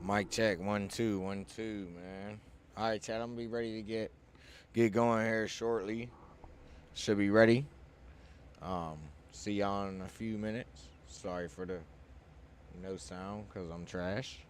Mic check, 1 2 1 2, man. All right, Chad, I'm gonna be ready to get going here shortly. Should be ready. Um, See y'all in a few minutes. Sorry for the no sound, cause I'm trash.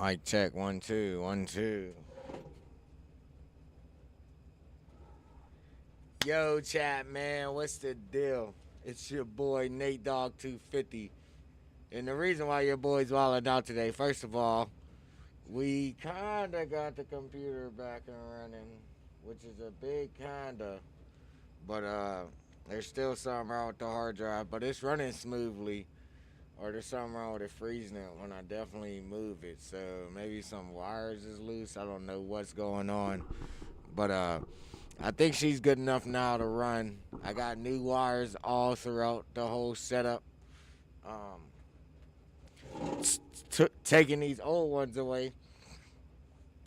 Mic check 1 2 1 2. Yo, chat man, what's the deal? It's your boy Nate Dog 250, and the reason why your boy's wilding out today. First of all, we kinda got the computer back and running, which is a big kinda, but there's still something wrong with the hard drive, but it's running smoothly. Or there's something wrong with it freezing it when I definitely move it. So maybe some wires is loose. I don't know what's going on. But I think she's good enough now to run. I got new wires all throughout the whole setup. Um, Taking these old ones away.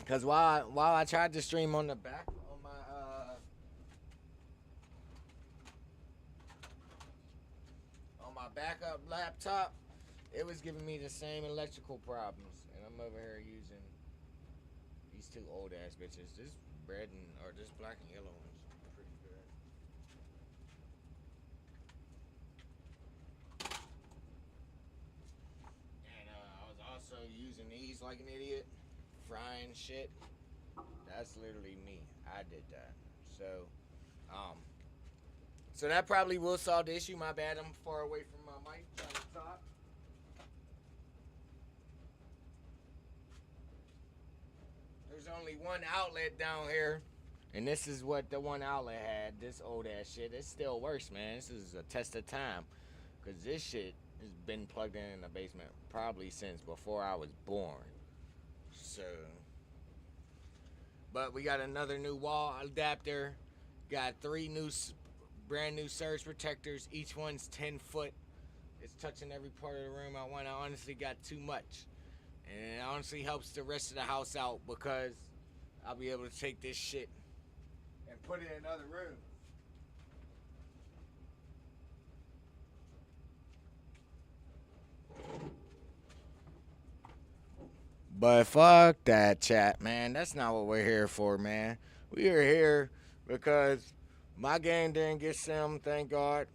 Cause while I tried to stream on the back on my backup laptop, it was giving me the same electrical problems, and I'm over here using these two old ass bitches. This red and or this black and yellow one's pretty good. And I was also using these like an idiot, frying shit. That's literally me. I did that. So, um, so that probably will solve the issue. My bad. I'm far away from my mic trying to talk. There's only one outlet down here, and this is what the one outlet had. This old ass shit. It still works, man. This is a test of time, cause this shit has been plugged in the basement probably since before I was born. So, but we got another new wall adapter. Got three new, brand new surge protectors. Each one's 10 foot. It's touching every part of the room I want. I honestly got too much. And it honestly helps the rest of the house out because I'll be able to take this shit and put it in other rooms. But fuck that chat, man. That's not what we're here for, man. We are here because my game didn't get sim, thank God.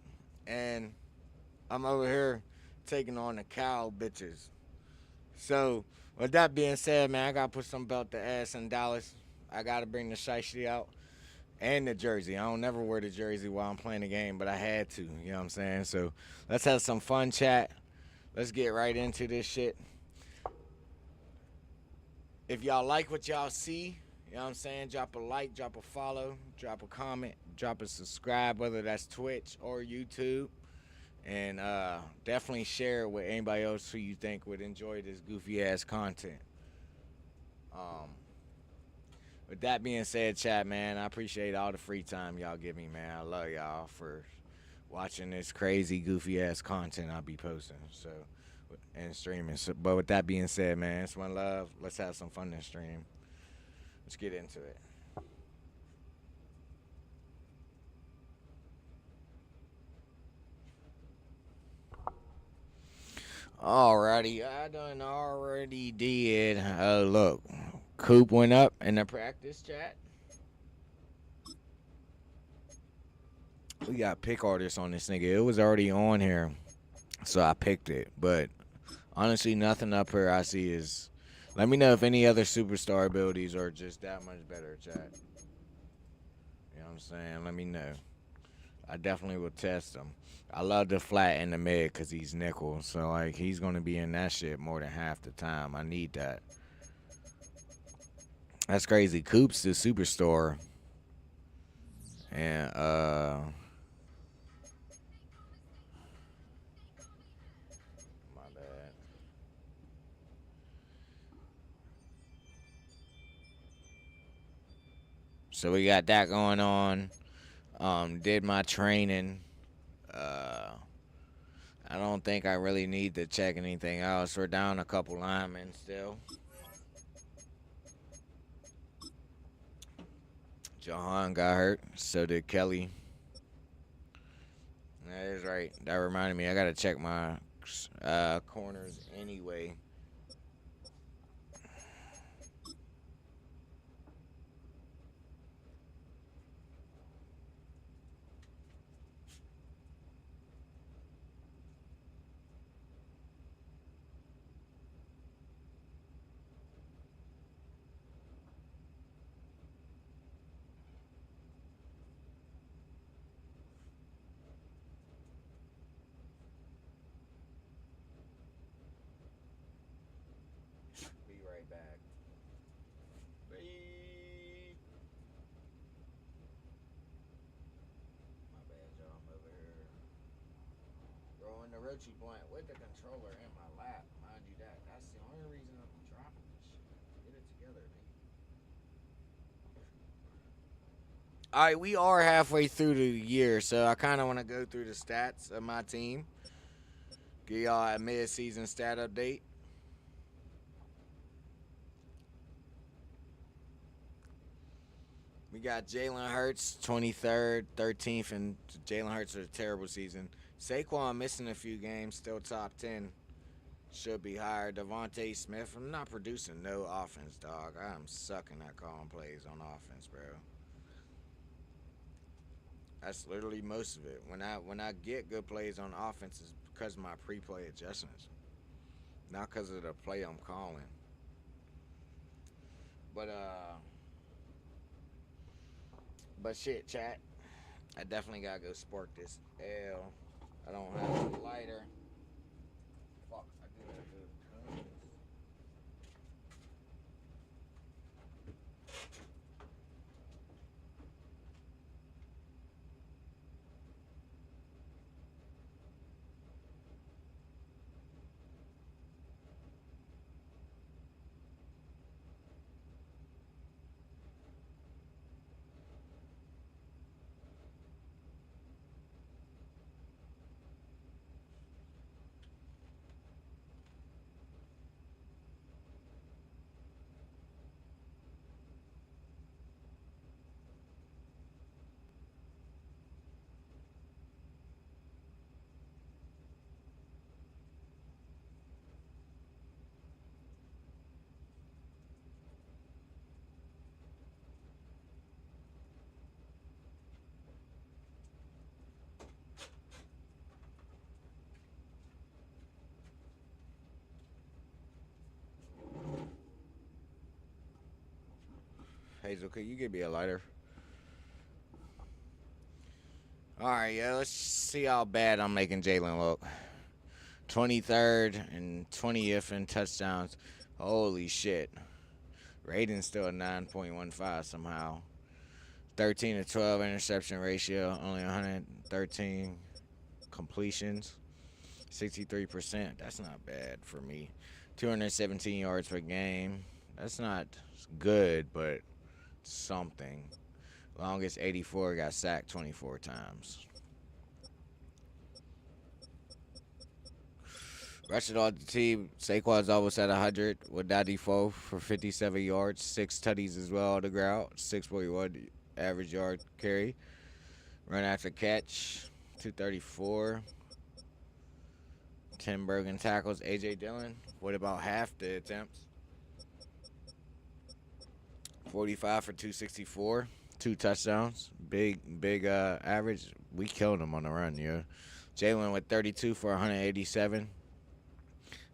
And I'm over here taking on the cow bitches. So, with that being said, man, I gotta put some belt to ass in Dallas. I gotta bring the shiesty out and the jersey. I don't never wear the jersey while I'm playing the game, but I had to. You know what I'm saying? So, let's have some fun chat. Let's get right into this shit. If y'all like what y'all see, you know what I'm saying? Drop a like, drop a follow, drop a comment, drop a subscribe, whether that's Twitch or YouTube. And definitely share it with anybody else who you think would enjoy this goofy ass content. Um, with that being said, chat man, I appreciate all the free time y'all give me, man. I love y'all for watching this crazy goofy ass content I'll be posting. So and streaming. So, but with that being said, man, it's one love. Let's have some fun this stream. Let's get into it. Alrighty, I done already did. Oh look, Coop went up in the practice chat. We got pick artists on this nigga. It was already on here, so I picked it. But honestly, nothing up here I see is. Let me know if any other superstar abilities are just that much better, chat. You know what I'm saying? Let me know. I definitely will test him. I love the flat in the mid because he's nickel. So, like, he's going to be in that shit more than half the time. I need that. That's crazy. Coop's the superstar. And, my bad. So, we got that going on. Did my training. Uh, I don't think I really need to check anything else. We're down a couple linemen still. Jahan got hurt. So did Kelly. That is right. That reminded me. I gotta check my corners anyway. Gucci blunt with the controller in my lap. Mind you that. That's the only reason I'm dropping this shit. Get it together, nigga. All right, we are halfway through the year, so I kind of want to go through the stats of my team. Give y'all a mid-season stat update. We got Jalen Hurts, 23rd, 13th, and Jalen Hurts with a terrible season. Saquon missing a few games, still top 10. Should be higher. Devontae Smith, I'm not producing no offense, dog. I'm sucking at calling plays on offense, bro. That's literally most of it. When I get good plays on offense, it's because of my pre-play adjustments, not because of the play I'm calling. But shit, chat. I definitely gotta go spark this L. I don't have a lighter. Fuck, I do gotta go to Cowgurls. Hazel, could you give me a lighter? Alright, yeah, let's see how bad I'm making Jalen look. 23rd and 20th in touchdowns. Holy shit. Rating's still a 9.15 somehow. 13 to 12 interception ratio, only 113 completions, 63%. That's not bad for me. 217 yards per game. That's not good, but something. Longest 84, got sacked 24 times. Rushing on the team, Saquon's almost at 100 with 94 for 57 yards, 6 tutties as well on the ground, 6.1 average yard carry. Run after catch, 234. 10 broken tackles. A.J. Dillon, what about half the attempts? 45 for 264. 2 touchdowns. Big average. We killed him on the run, yeah. Jalen with 32 for 187.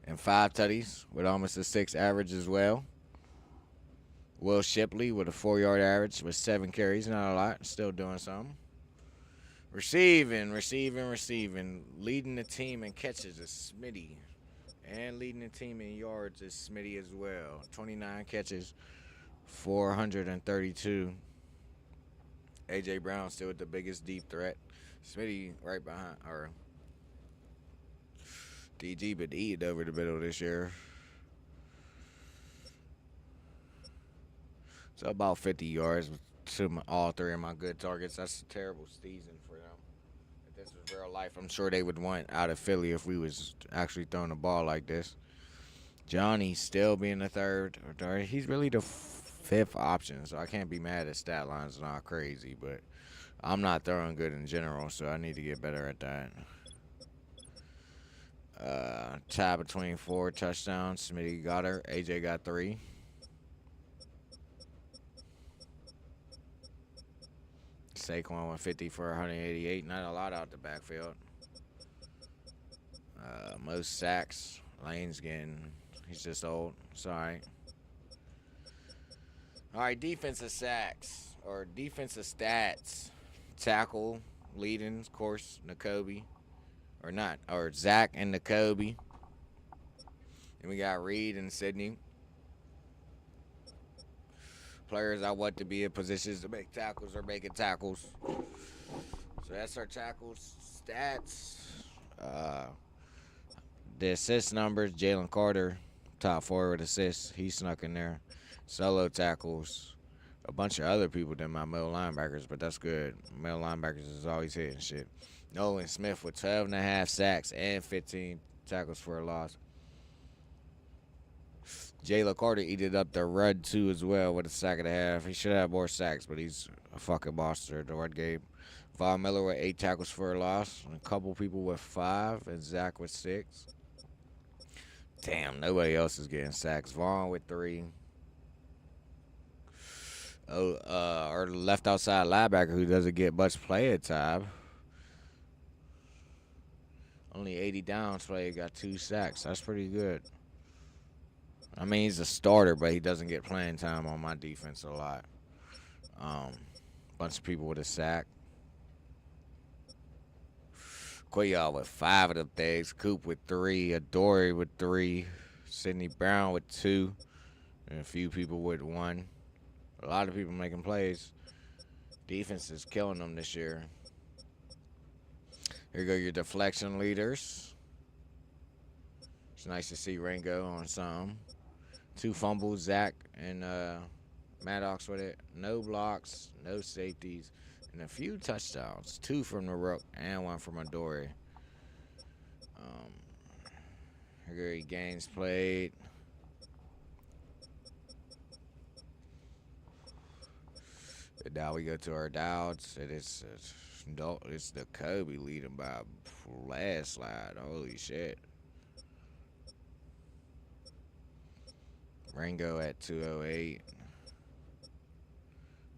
And 5 tutties with almost a 6 average as well. Will Shipley with a 4-yard average with 7 carries. Not a lot. Still doing something. Receiving. Leading the team in catches is Smitty. And leading the team in yards is Smitty as well. 29 catches, 432. A.J. Brown still with the biggest deep threat. Smitty right behind, or DG, but eating over the middle this year. So about 50 yards to all 3 of my good targets. That's a terrible season for them. If this was real life, I'm sure they would want out of Philly if we was actually throwing the ball like this. Johnny still being the third. He's really the 5th option, so I can't be mad at stat lines. Not crazy, but I'm not throwing good in general, so I need to get better at that. Tie between 4 touchdowns. Smitty got her. AJ got 3. Saquon 150 for 188. Not a lot out the backfield. Most sacks. Lane's getting. He's just old. Sorry. All right, defensive sacks or defensive stats. Tackle leading, of course, N'Kobe. Or Zach and N'Kobe. And we got Reed and Sydney. Players I want to be in positions to make tackles or making tackles. So that's our tackles stats. The assist numbers, Jalen Carter, top four with assists. He snuck in there. Solo tackles. A bunch of other people than my middle linebackers, but that's good. Middle linebackers is always hitting shit. Nolan Smith with 12.5 sacks and 15 tackles for a loss. Jalen Carter eated up the run too as well with a sack and a half. He should have more sacks, but he's a fucking monster at the run game. Von Miller with 8 tackles for a loss. A couple people with 5, and Zach with 6. Damn, nobody else is getting sacks. Vaughn with 3. Our left outside linebacker who doesn't get much playing time. Only 80 downs play, got 2 sacks. That's pretty good. I mean, he's a starter, but he doesn't get playing time on my defense a lot. Bunch of people with a sack. Quayall with 5 of them things. Coop with 3. Adore with 3. Sidney Brown with 2. And a few people with 1. A lot of people making plays. Defense is killing them this year. Here go your deflection leaders. It's nice to see Ringo on some. 2 fumbles, Zach and Maddox with it. No blocks, no safeties, and a few touchdowns. 2 from the Rook and 1 from Adore. Here go your games played. And now we go to our downs, and it's the Kobe leading by a landslide. Holy shit. Ringo at 208.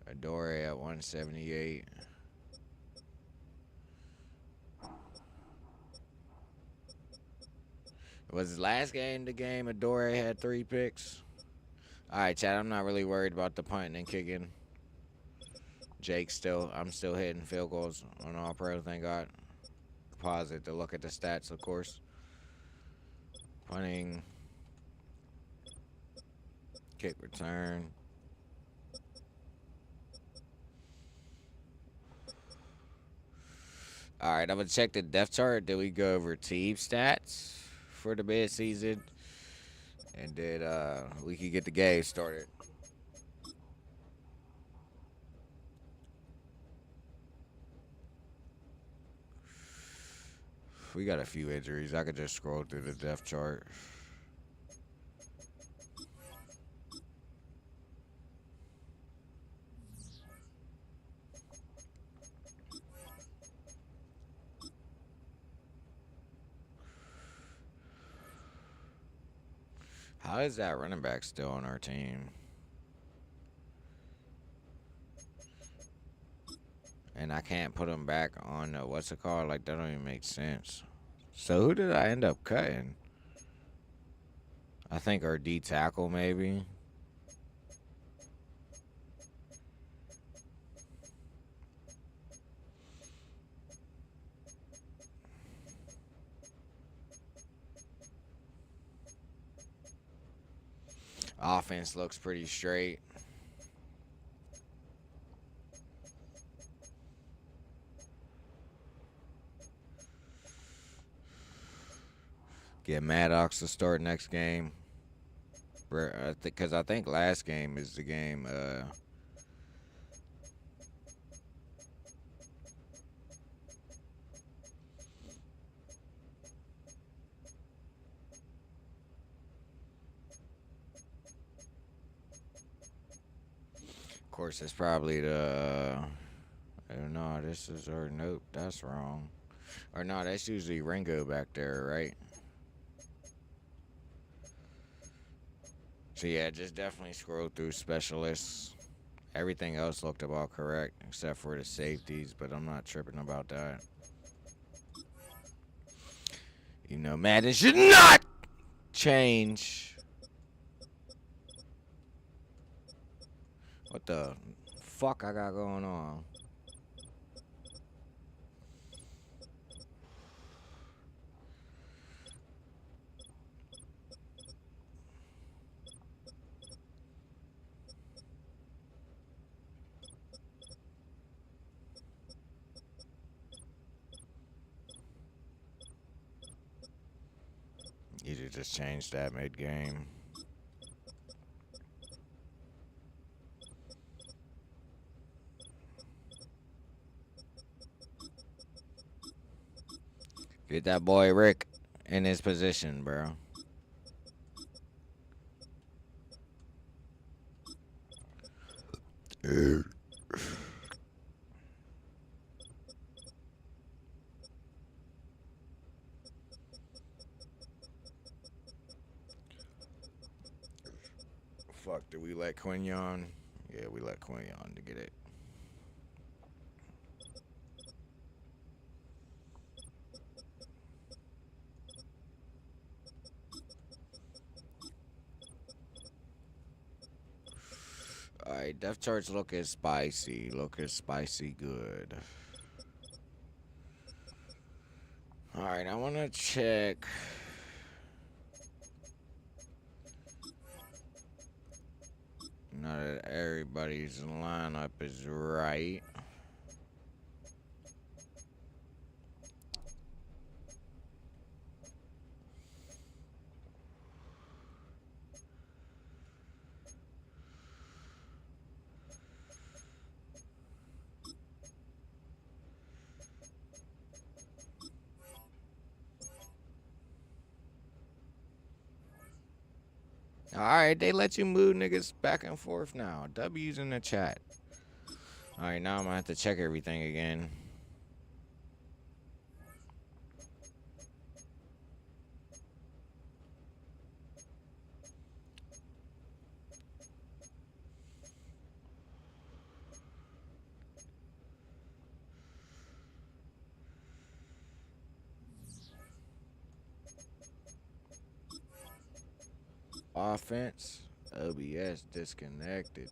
Adore at 178. Was his last game the game Adore had 3 picks? Alright, Chad, I'm not really worried about the punting and kicking. I'm still hitting field goals on all pro, thank God. Pause it to look at the stats, of course. Punting. Kick return. Alright, I'm going to check the depth chart. Did we go over team stats for the mid-season? And did we could get the game started. We got a few injuries. I could just scroll through the depth chart. How is that running back still on our team? And I can't put him back on what's it called? Like, that don't even make sense. So who did I end up cutting? I think our D tackle maybe. Offense looks pretty straight. Get Maddox to start next game. Because I think last game is the game. Of course, it's probably the. Oh no, this is or nope, that's wrong. Or no, that's usually Ringo back there, right? So yeah, just definitely scroll through specialists. Everything else looked about correct except for the safeties, but I'm not tripping about that. You know, Madden should not change. What the fuck I got going on? You should just change that mid-game. Get that boy Rick in his position, bro. Fuck, did we let Quignon? Yeah, we let Quignon to get it. Alright, depth charts looking spicy. Looking spicy good. Alright, I want to check. Now that everybody's lineup is right. Alright, they let you move niggas back and forth now. W's in the chat. Alright, now I'm gonna have to check everything again. Offense, OBS disconnected.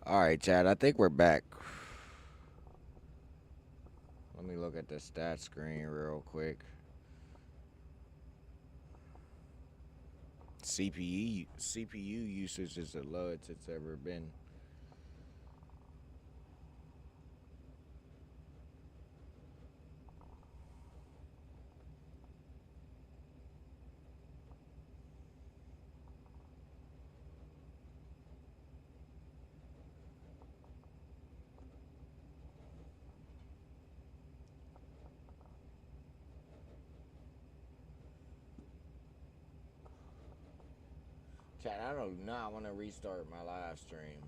Alright, Chad, I think we're back. Let me look at the stat screen real quick. CPU usage is the lowest it's ever been. Chad, I do not want to restart my live stream.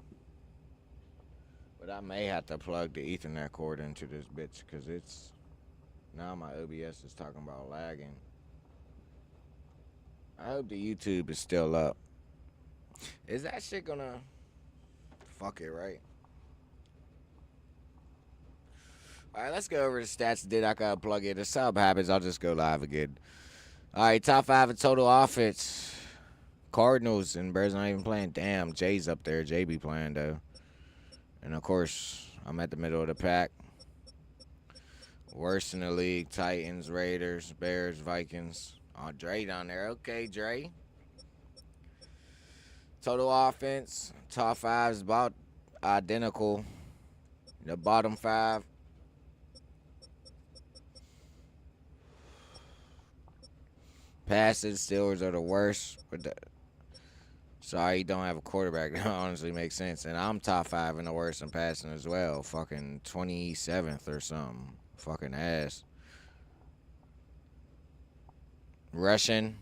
But I may have to plug the Ethernet cord into this bitch because it's... Now my OBS is talking about lagging. I hope the YouTube is still up. Is that shit gonna... Fuck it, right? Alright, let's go over the stats. Did I gotta plug it? If sub happens, I'll just go live again. Alright, top 5 in total offense. Cardinals and Bears not even playing. Damn, Jay's up there. Jay be playing, though. And, of course, I'm at the middle of the pack. Worst in the league. Titans, Raiders, Bears, Vikings. Oh, Dre down there. Okay, Dre. Total offense. Top 5 is about identical. The bottom 5. Passes, Steelers are the worst. But sorry, you don't have a quarterback. That honestly makes sense. And I'm top 5 in the worst in passing as well. Fucking 27th or something. Fucking ass. Rushing.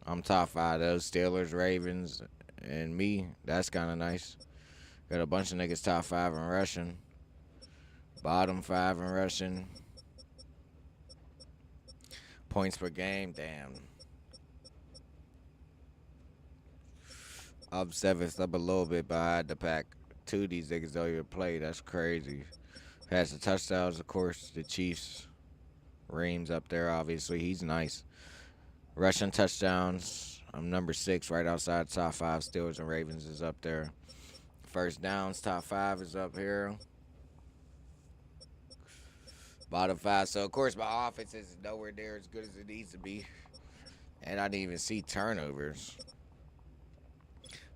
I'm top 5 those. Steelers, Ravens, and me. That's kind of nice. Got a bunch of niggas top 5 in rushing. Bottom 5 in rushing. Points per game. Damn. Up 7th, up a little bit behind the pack. 2 of these niggas don't even play. That's crazy. Passing touchdowns, of course, the Chiefs. Reams up there, obviously. He's nice. Rushing touchdowns. I'm number 6, right outside top 5. Steelers and Ravens is up there. First downs, top 5 is up here. Bottom 5. So, of course, my offense is nowhere near as good as it needs to be. And I didn't even see turnovers.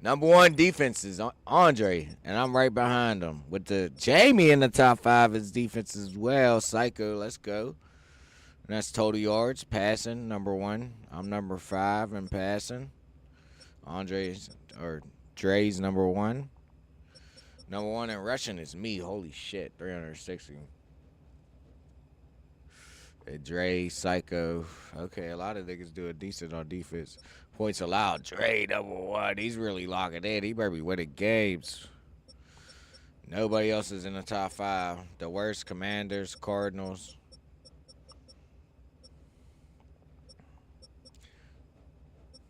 Number 1 defense is Andre, and I'm right behind him. With the Jamie in the top 5 is defense as well. Psycho, let's go. And that's total yards, passing, number 1. I'm number 5 in passing. Dre's number 1. Number 1 in rushing is me. Holy shit, 360. Dre, Psycho. Okay, a lot of niggas do a decent on defense. Points allowed. Dre, number 1. He's really locking in. He better be winning games. Nobody else is in the top 5. The worst, Commanders, Cardinals.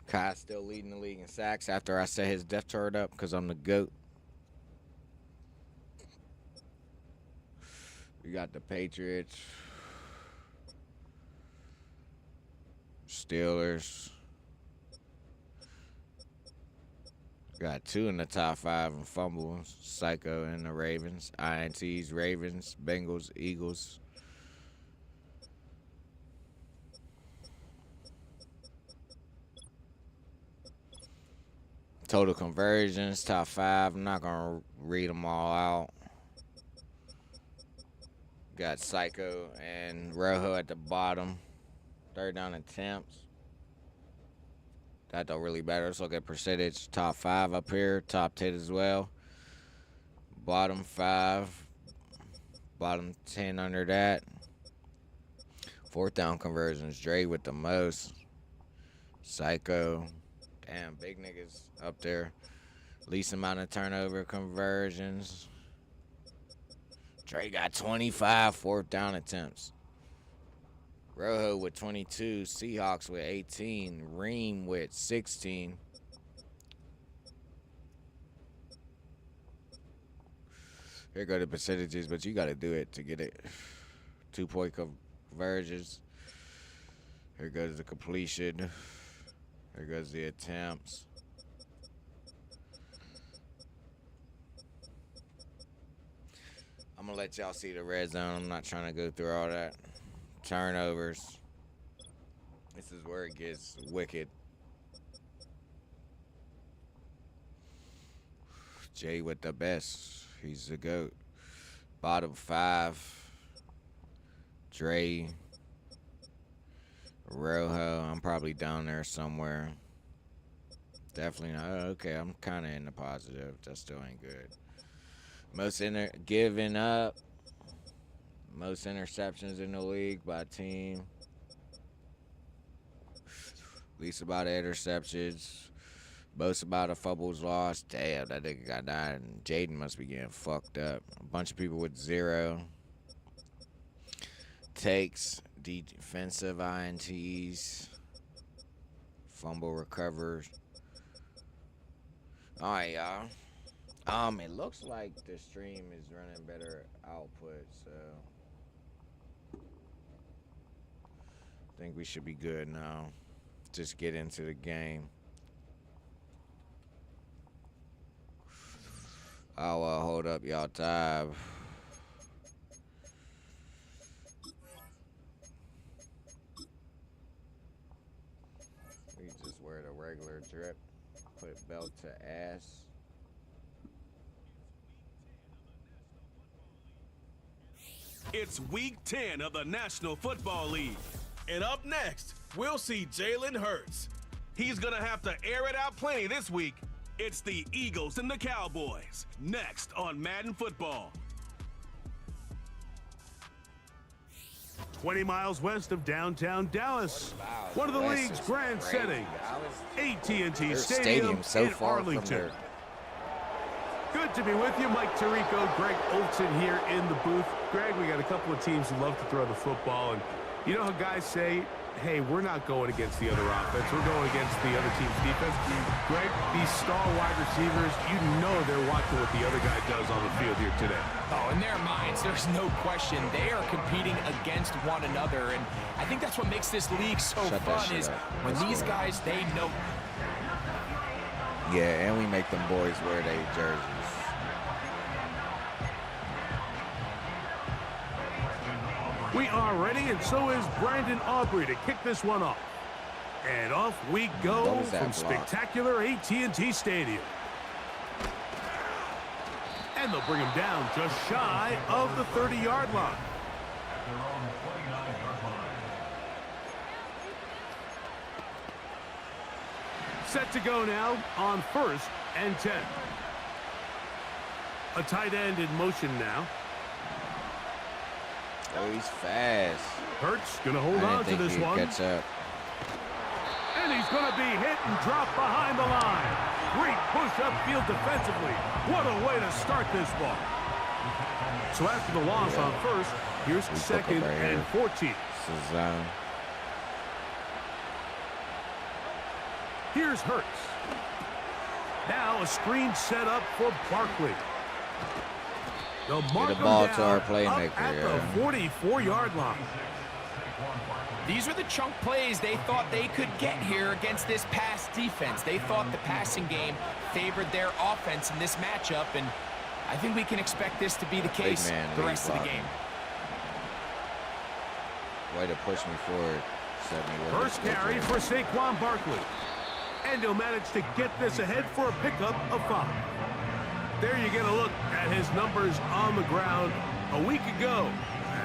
Kai still leading the league in sacks after I set his death chart up because I'm the GOAT. We got the Patriots. Steelers. Got 2 in the top 5 in fumbles. Psycho and the Ravens. INTs, Ravens, Bengals, Eagles. Total conversions, top 5. I'm not going to read them all out. Got Psycho and Rojo at the bottom. 3rd down attempts. That don't really matter. Let's look at percentage. Top 5 up here. Top 10 as well. Bottom 5. Bottom 10 under that. 4th down conversions. Dre with the most. Psycho. Damn, big niggas up there. Least amount of turnover conversions. Dre got 25 4th down attempts. Rojo with 22. Seahawks with 18. Reem with 16. Here go the percentages, but you got to do it to get it. 2-point conversions. Here goes the completion. Here goes the attempts. I'm going to let y'all see the red zone. I'm not trying to go through all that. Turnovers. This is where it gets wicked. Jay with the best. He's the GOAT. Bottom 5. Dre. Rojo. I'm probably down there somewhere. Definitely not. Oh, okay, I'm kind of in the positive. That still ain't good. Most giving up. Most interceptions in the league by team. Least amount of interceptions. Most amount of fumbles lost. Damn, that nigga got 9. Jaden must be getting fucked up. A bunch of people with 0. Takes. Defensive INTs. Fumble recovers. Alright, y'all. It looks like the stream is running better output, so I think we should be good now. Just get into the game. Oh, hold up, y'all. Tab. We just wear the regular drip. Put belt to ass. It's week 10 of the National Football League. And up next, we'll see Jalen Hurts. He's going to have to air it out plenty this week. It's the Eagles and the Cowboys. Next on Madden Football. 20 miles west of downtown Dallas. One of the league's grand settings. AT&T Stadium in Arlington. Good to be with you. Mike Tirico, Greg Olson here in the booth. Greg, we got a couple of teams who love to throw the football. And you know how guys say, hey, we're not going against the other offense. We're going against the other team's defense. Greg, these star wide receivers, you know they're watching what the other guy does on the field here today. Oh, in their minds, there's no question. They are competing against one another. And I think that's what makes this league so fun is when these guys, they know. Yeah, and we make them boys wear their jerseys. We are ready, and so is Brandon Aubrey to kick this one off. And off we go from spectacular AT&T Stadium. And they'll bring him down just shy of the 30-yard line. Set to go now on 1st and 10. A tight end in motion now. Oh, he's fast. Hurts going to hold on to this one. Catch up. And he's going to be hit and dropped behind the line. Great push upfield defensively. What a way to start this ball. So after the loss on 1st, here's 2nd and 14. This is Here's Hurts. Now a screen set up for Barkley. They'll mark the ball him to our down playmaker, up at the 44-yard line. These are the chunk plays they thought they could get here against this pass defense. They thought the passing game favored their offense in this matchup, and I think we can expect this to be the case the rest of the game. Way to push me forward. First carry for Saquon Barkley. And he'll manage to get this ahead for a pickup of 5. There you get a look at his numbers on the ground a week ago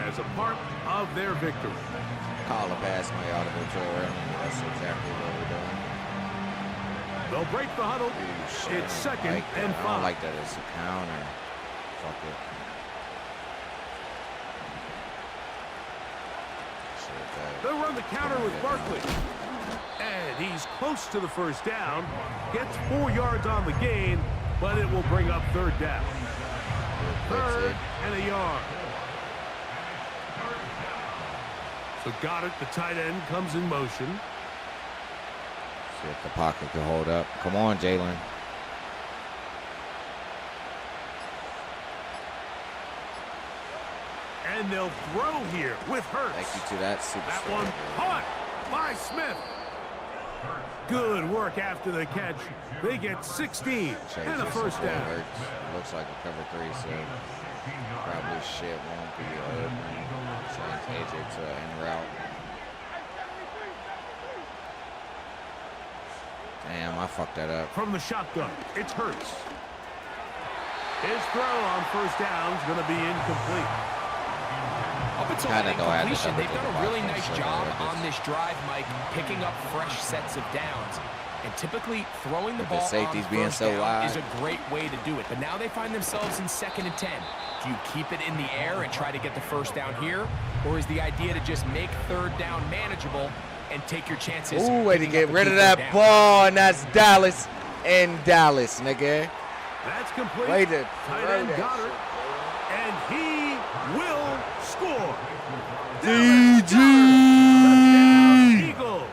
as a part of their victory. Call a pass my audible to her. That's exactly what we're doing. They'll break the huddle. It's 2nd and 5. I don't like that it's a counter. Fuck it. They'll run the counter with Barkley. And he's close to the first down. Gets 4 yards on the gain, but it will bring up 3rd down. 3rd and a yard. So got it. The tight end comes in motion. See if the pocket can hold up. Come on, Jalen. And they'll throw here with Hurts. Thank you to that superstar. That one caught by Smith. Good work after the catch. They get 16 and a first down. Hurts. Looks like a cover 3, so probably shit won't be open. Sends AJ to an en route. Damn, I fucked that up. From the shotgun, it's Hurts. His throw on first down is going to be incomplete. Up until that incompletion, they've done a really nice job on this drive, Mike, picking up fresh sets of downs. And typically, throwing the ball on first down is a great way to do it. But now they find themselves in 2nd and 10. Do you keep it in the air and try to get the first down here? Or is the idea to just make 3rd down manageable and take your chances? Ooh, way to get rid of that ball, and that's Dallas in Dallas, nigga. That's complete. Way to tight end got her. And he will score. DG! Eagles.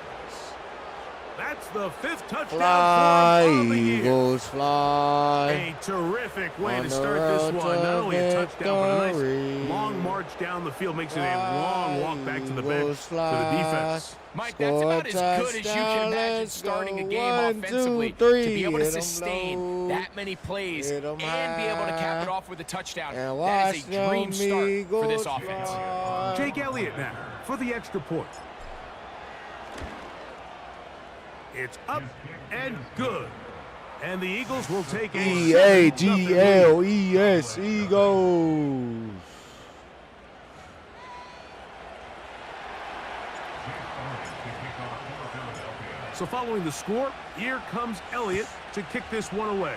That's the 5th touchdown Fly, of the year. Eagles, fly. A terrific way to start this one. Not only a touchdown, but a nice long march down the field. Makes it a long walk back to the bench to the defense. Mike, that's about as good as you can imagine starting a game offensively. To be able to sustain that many plays and be able to cap it off with a touchdown. That is a dream start for this offense. Jake Elliott now for the extra point. It's up and good. And the Eagles will take a E-A-G-L-E-S, Eagles. So following the score, here comes Elliott to kick this one away.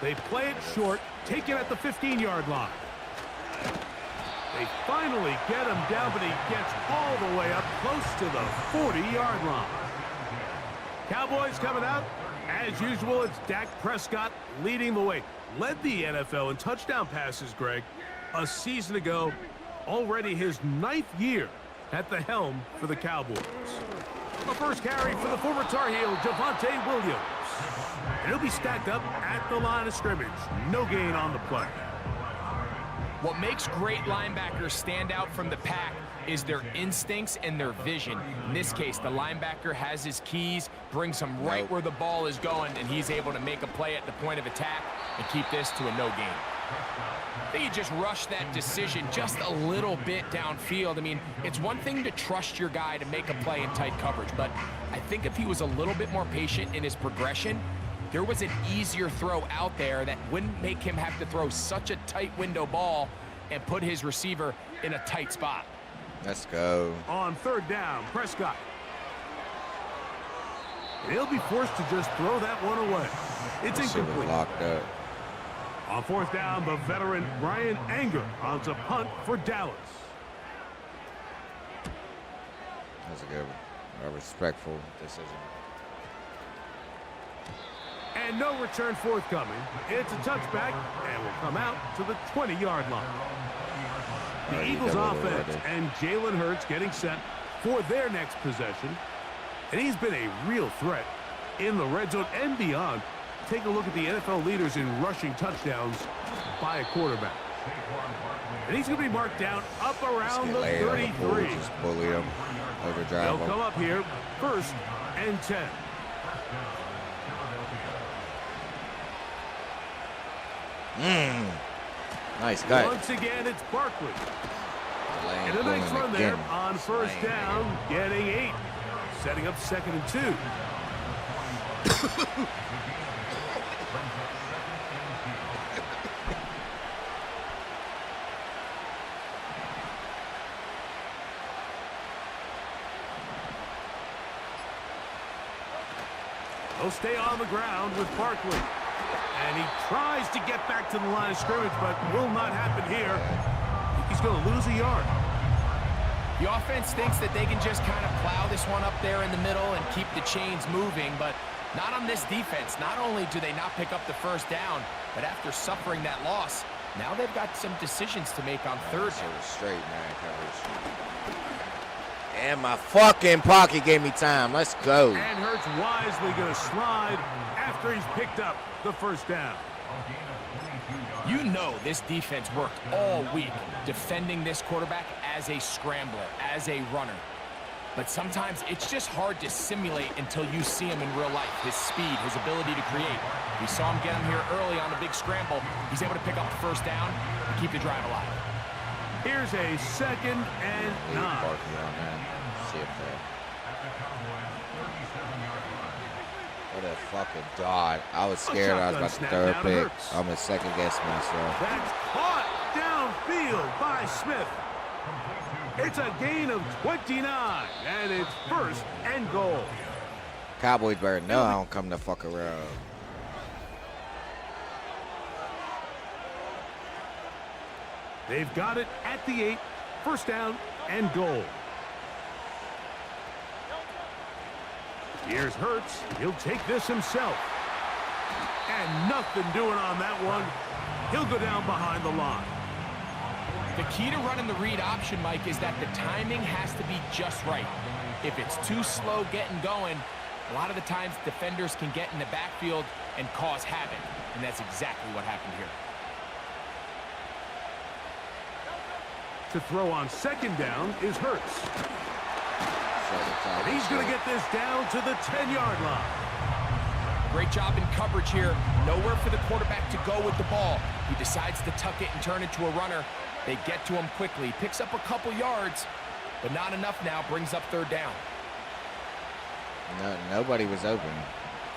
They play it short, take it at the 15-yard line. They finally get him down, but he gets all the way up close to the 40-yard line. Cowboys coming out. As usual, it's Dak Prescott leading the way. Led the NFL in touchdown passes, Greg, a season ago. Already his 9th year at the helm for the Cowboys. A first carry for the former Tar Heel, Javonte Williams. And he'll be stacked up at the line of scrimmage. No gain on the play. What makes great linebackers stand out from the pack is their instincts and their vision. In this case, the linebacker has his keys, brings him right where the ball is going, and he's able to make a play at the point of attack and keep this to a no gain. I think he just rushed that decision just a little bit downfield. I mean, it's one thing to trust your guy to make a play in tight coverage, but I think if he was a little bit more patient in his progression, there was an easier throw out there that wouldn't make him have to throw such a tight window ball and put his receiver in a tight spot. Let's go. On third down, Prescott. He'll be forced to just throw that one away. It's incomplete. Locked up. On fourth down, the veteran Brian Anger on to punt for Dallas. That's a good, respectful decision. And no return forthcoming. It's a touchback and will come out to the 20-yard line. The Eagles offense and Jalen Hurts getting set for their next possession. And he's been a real threat in the red zone and beyond. Take a look at the NFL leaders in rushing touchdowns by a quarterback. And he's going to be marked down up around the 33. Just bully him. Overdrive They'll him. come up here, 1st and 10. Nice cut. Once again, it's Barkley. And a nice run there on first down, getting 8. Setting up 2nd and 2. He'll stay on the ground with Barkley. And he tries to get back to the line of scrimmage, but will not happen here. He's going to lose a yard. The offense thinks that they can just kind of plow this one up there in the middle and keep the chains moving, but not on this defense. Not only do they not pick up the first down, but after suffering that loss, now they've got some decisions to make on third down. Straight man coverage. And my fucking pocket gave me time. Let's go. And Hurts wisely going to slide after he's picked up the first down. You know this defense worked all week defending this quarterback as a scrambler, as a runner. But sometimes it's just hard to simulate until you see him in real life. His speed, his ability to create. We saw him get him here early on the big scramble. He's able to pick up the first down and keep the drive alive. Here's a 2nd and 9. See if they... What a fucking dog. I was scared I was about to throw a pick. I'm going to second guess myself. That's caught downfield by Smith. It's a gain of 29, and it's 1st and goal. Cowboys better know I don't come to fuck around. They've got it at the 8, 1st down and goal. Here's Hurts. He'll take this himself. And nothing doing on that one. He'll go down behind the line. The key to running the read option, Mike, is that the timing has to be just right. If it's too slow getting going, a lot of the times defenders can get in the backfield and cause havoc. And that's exactly what happened here. To throw on 2nd down is Hurts. And he's going to get this down to the 10-yard line. Great job in coverage here. Nowhere for the quarterback to go with the ball. He decides to tuck it and turn it to a runner. They get to him quickly. Picks up a couple yards, but not enough now. Brings up 3rd down. No, nobody was open.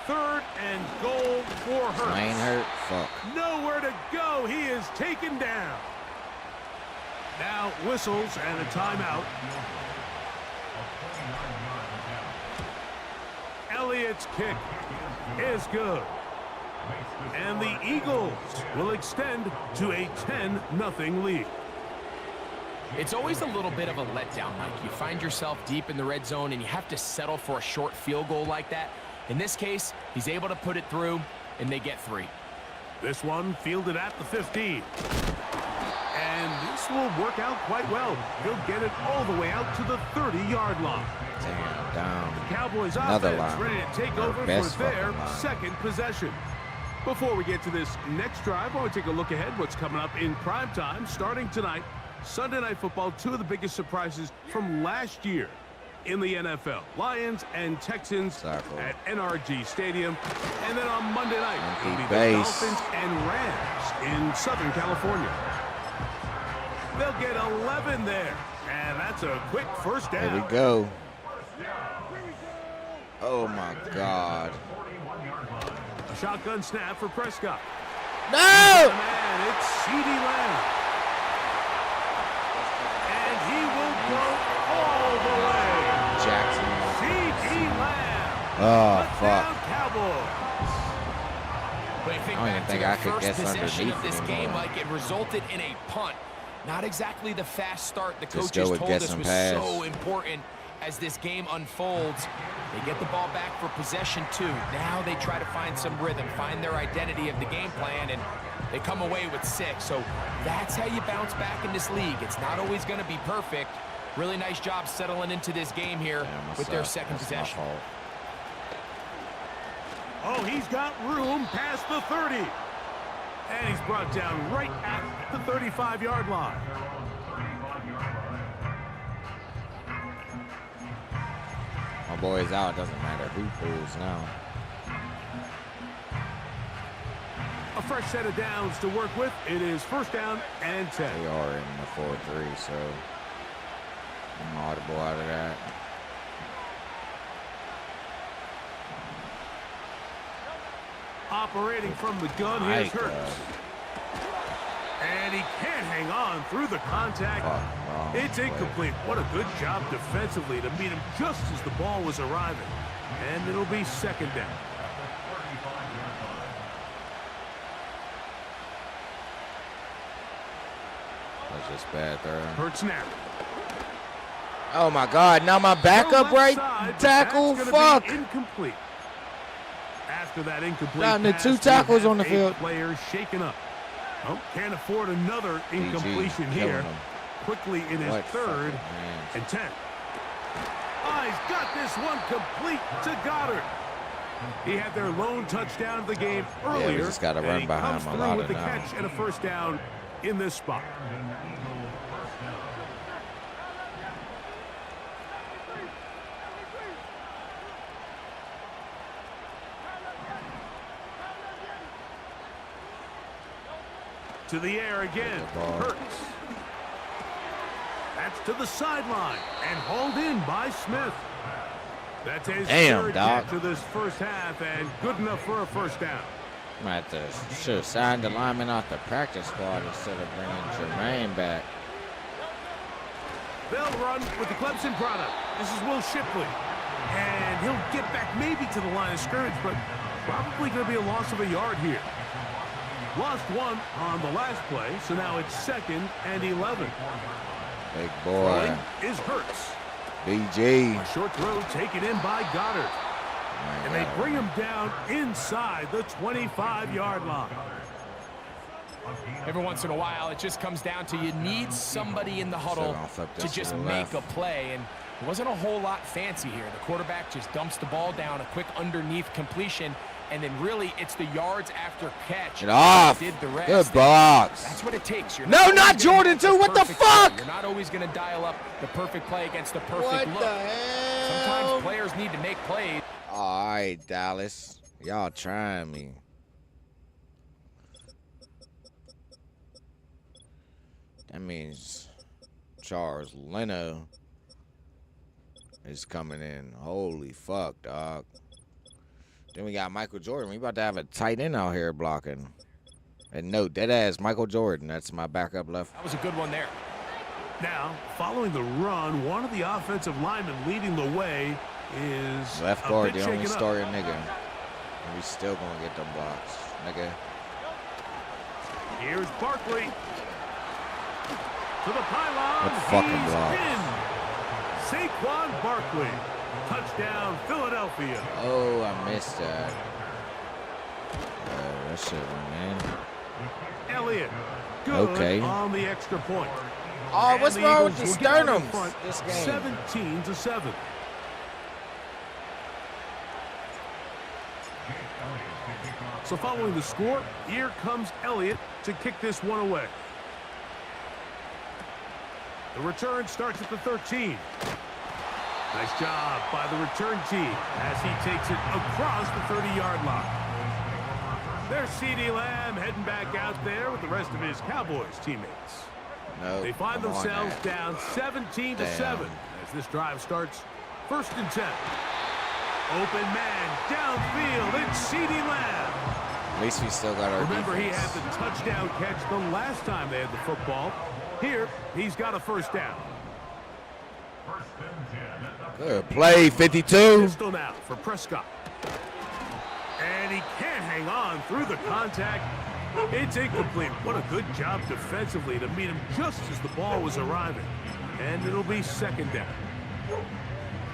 3rd and goal for Hurts. Lane hurt. Fuck. Nowhere to go. He is taken down. Now whistles and a timeout. Elliott's kick is good. And the Eagles will extend to a 10-0 lead. It's always a little bit of a letdown, Mike. You find yourself deep in the red zone and you have to settle for a short field goal like that. In this case, he's able to put it through and they get 3. This one fielded at the 15. And this will work out quite well. He'll get it all the way out to the 30-yard line. Damn, down. The Cowboys Another offense line. ready to take over for their 2nd possession. Before we get to this next drive, I want to take a look ahead what's coming up in prime time starting tonight. Sunday Night Football, 2 of the biggest surprises from last year in the NFL. Lions and Texans at NRG Stadium. And then on Monday night, it'll be the Dolphins and Rams in Southern California. They'll get 11 there. And that's a quick first down. There we go. Oh, my God. A shotgun snap for Prescott. No! And it's CeeDee Lamb. And he will go all the way. Jackson. CeeDee Lamb. Oh, fuck. Cowboys. But I don't even think I could guess underneath of this game, like it resulted in a punt. Not exactly the fast start the coaches told us was so important as this game unfolds. They get the ball back for possession 2. Now they try to find some rhythm, find their identity of the game plan, and they come away with 6. So that's how you bounce back in this league. It's not always going to be perfect. Really nice job settling into this game here with their second possession. Oh, he's got room past the 30. And he's brought down right at the 35-yard line. My boy is out. Doesn't matter who pulls now. A fresh set of downs to work with. It is first down and 10. They are in the 4-3, so I'm audible out of that. Operating from the gun, here's Hurts. And he can't hang on through the contact. It's incomplete. What a good job defensively to meet him just as the ball was arriving. And it'll be second down. That's just bad throw. Hurts now. Oh, my God. Now my backup right tackle. Fuck. Incomplete. After that incomplete down to pass, 2 tackles on the field. Players shaken up. Oh, can't afford another incompletion here. Quickly in his third and 10. Oh, he's got this one complete to Goddard. He had their lone touchdown of the game earlier. Yeah, we just got to run behind him a lot with the now. catch and a first down in this spot. To the air again. Hurts. That's to the sideline and hauled in by Smith. That's his third catch of this first half and good enough for a first down. I should have signed the lineman off the practice squad instead of bringing Jermaine back. They'll run with the Clemson product. This is Will Shipley. And he'll get back maybe to the line of scrimmage, but probably going to be a loss of a yard here. Lost one on the last play, so now it's 2nd and 11. Big boy. Is Hurts. BG. A short throw taken in by Goddard. And they bring him down inside the 25-yard line. Every once in a while, it just comes down to you need somebody in the huddle to just make a play. And it wasn't a whole lot fancy here. The quarterback just dumps the ball down, a quick underneath completion. And then really, it's the yards after catch. Get off. Did the rest. Good box. That's what it takes. No, not Jordan, too. What the fuck? You're not always going to dial up the perfect play against the perfect look. What the hell? Sometimes players need to make plays. All right, Dallas. Y'all trying me. That means Charles Leno is coming in. Holy fuck, dog. Then we got Michael Jordan. We about to have a tight end out here blocking. And no, dead ass Michael Jordan. That's my backup left. That was a good one there. Now, following the run, one of the offensive linemen leading the way is left guard, the only story nigga. And we still gonna get them blocks, nigga. Here's Barkley. To the pylon. What fucking block? Saquon Barkley. Touchdown, Philadelphia. Oh, I missed that. That shit went in. Elliott, good on the extra point. Oh, and what's wrong with the sternums this game? 17-7. So following the score, here comes Elliott to kick this one away. The return starts at the 13. Nice job by the return team as he takes it across the 30-yard line. There's CeeDee Lamb heading back out there with the rest of his Cowboys teammates. No, they find themselves down 17-7 as this drive starts 1st and 10. Open man downfield. It's CeeDee Lamb. At least we still got our Remember, defense. he had the touchdown catch the last time they had the football. Here, he's got a 1st down. Good play, 52. Pistol now for Prescott. And he can't hang on through the contact. It's incomplete. What a good job defensively to meet him just as the ball was arriving. And it'll be 2nd down.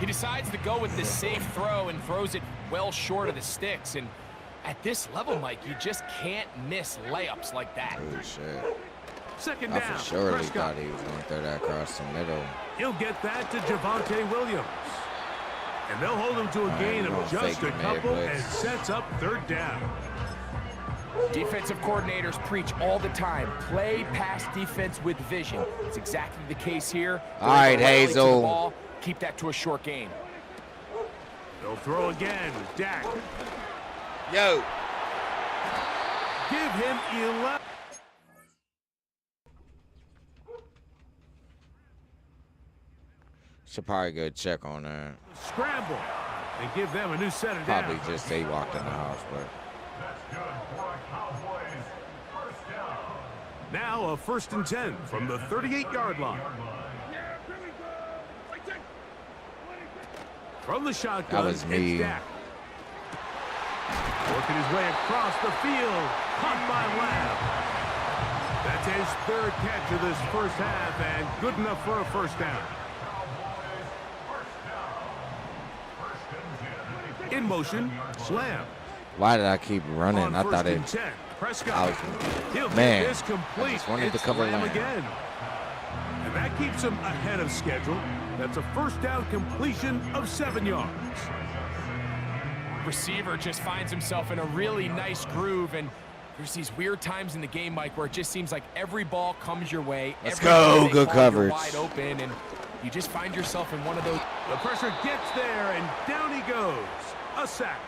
He decides to go with this safe throw and throws it well short of the sticks. And at this level, Mike, you just can't miss layups like that. Oh, shit. 2nd down. I for surely thought he was going to throw that across the middle. He'll get that to Javonte Williams. And they'll hold him to a gain of just a couple and sets up 3rd down. Defensive coordinators preach all the time. Play pass defense with vision. It's exactly the case here. All right, Hazel. Keep that to a short gain. They'll throw again. Dak. Yo. Give him 11. Should probably go check on that. Scramble and give them a new set of Probably downs. just they walked in the house, but. Now a 1st and 10 from the 38-yard line. From the shotgun, That was me. it's Dak. Working his way across the field. Caught by Lamb. That's his 3rd catch of this 1st half and good enough for a 1st down. In motion, Lamb. Why did I keep running? I thought it. 10. Prescott. He'll Man, get this complete. I just wanted to It's cover Lamb Lamb. again. And that keeps him ahead of schedule. That's a 1st down completion of 7 yards. Receiver just finds himself in a really nice groove, and there's these weird times in the game, Mike, where it just seems like every ball comes your way. Let's go. Good call, you're coverage. wide open, and you just find yourself in one of those. The pressure gets there, and down he goes. A sack.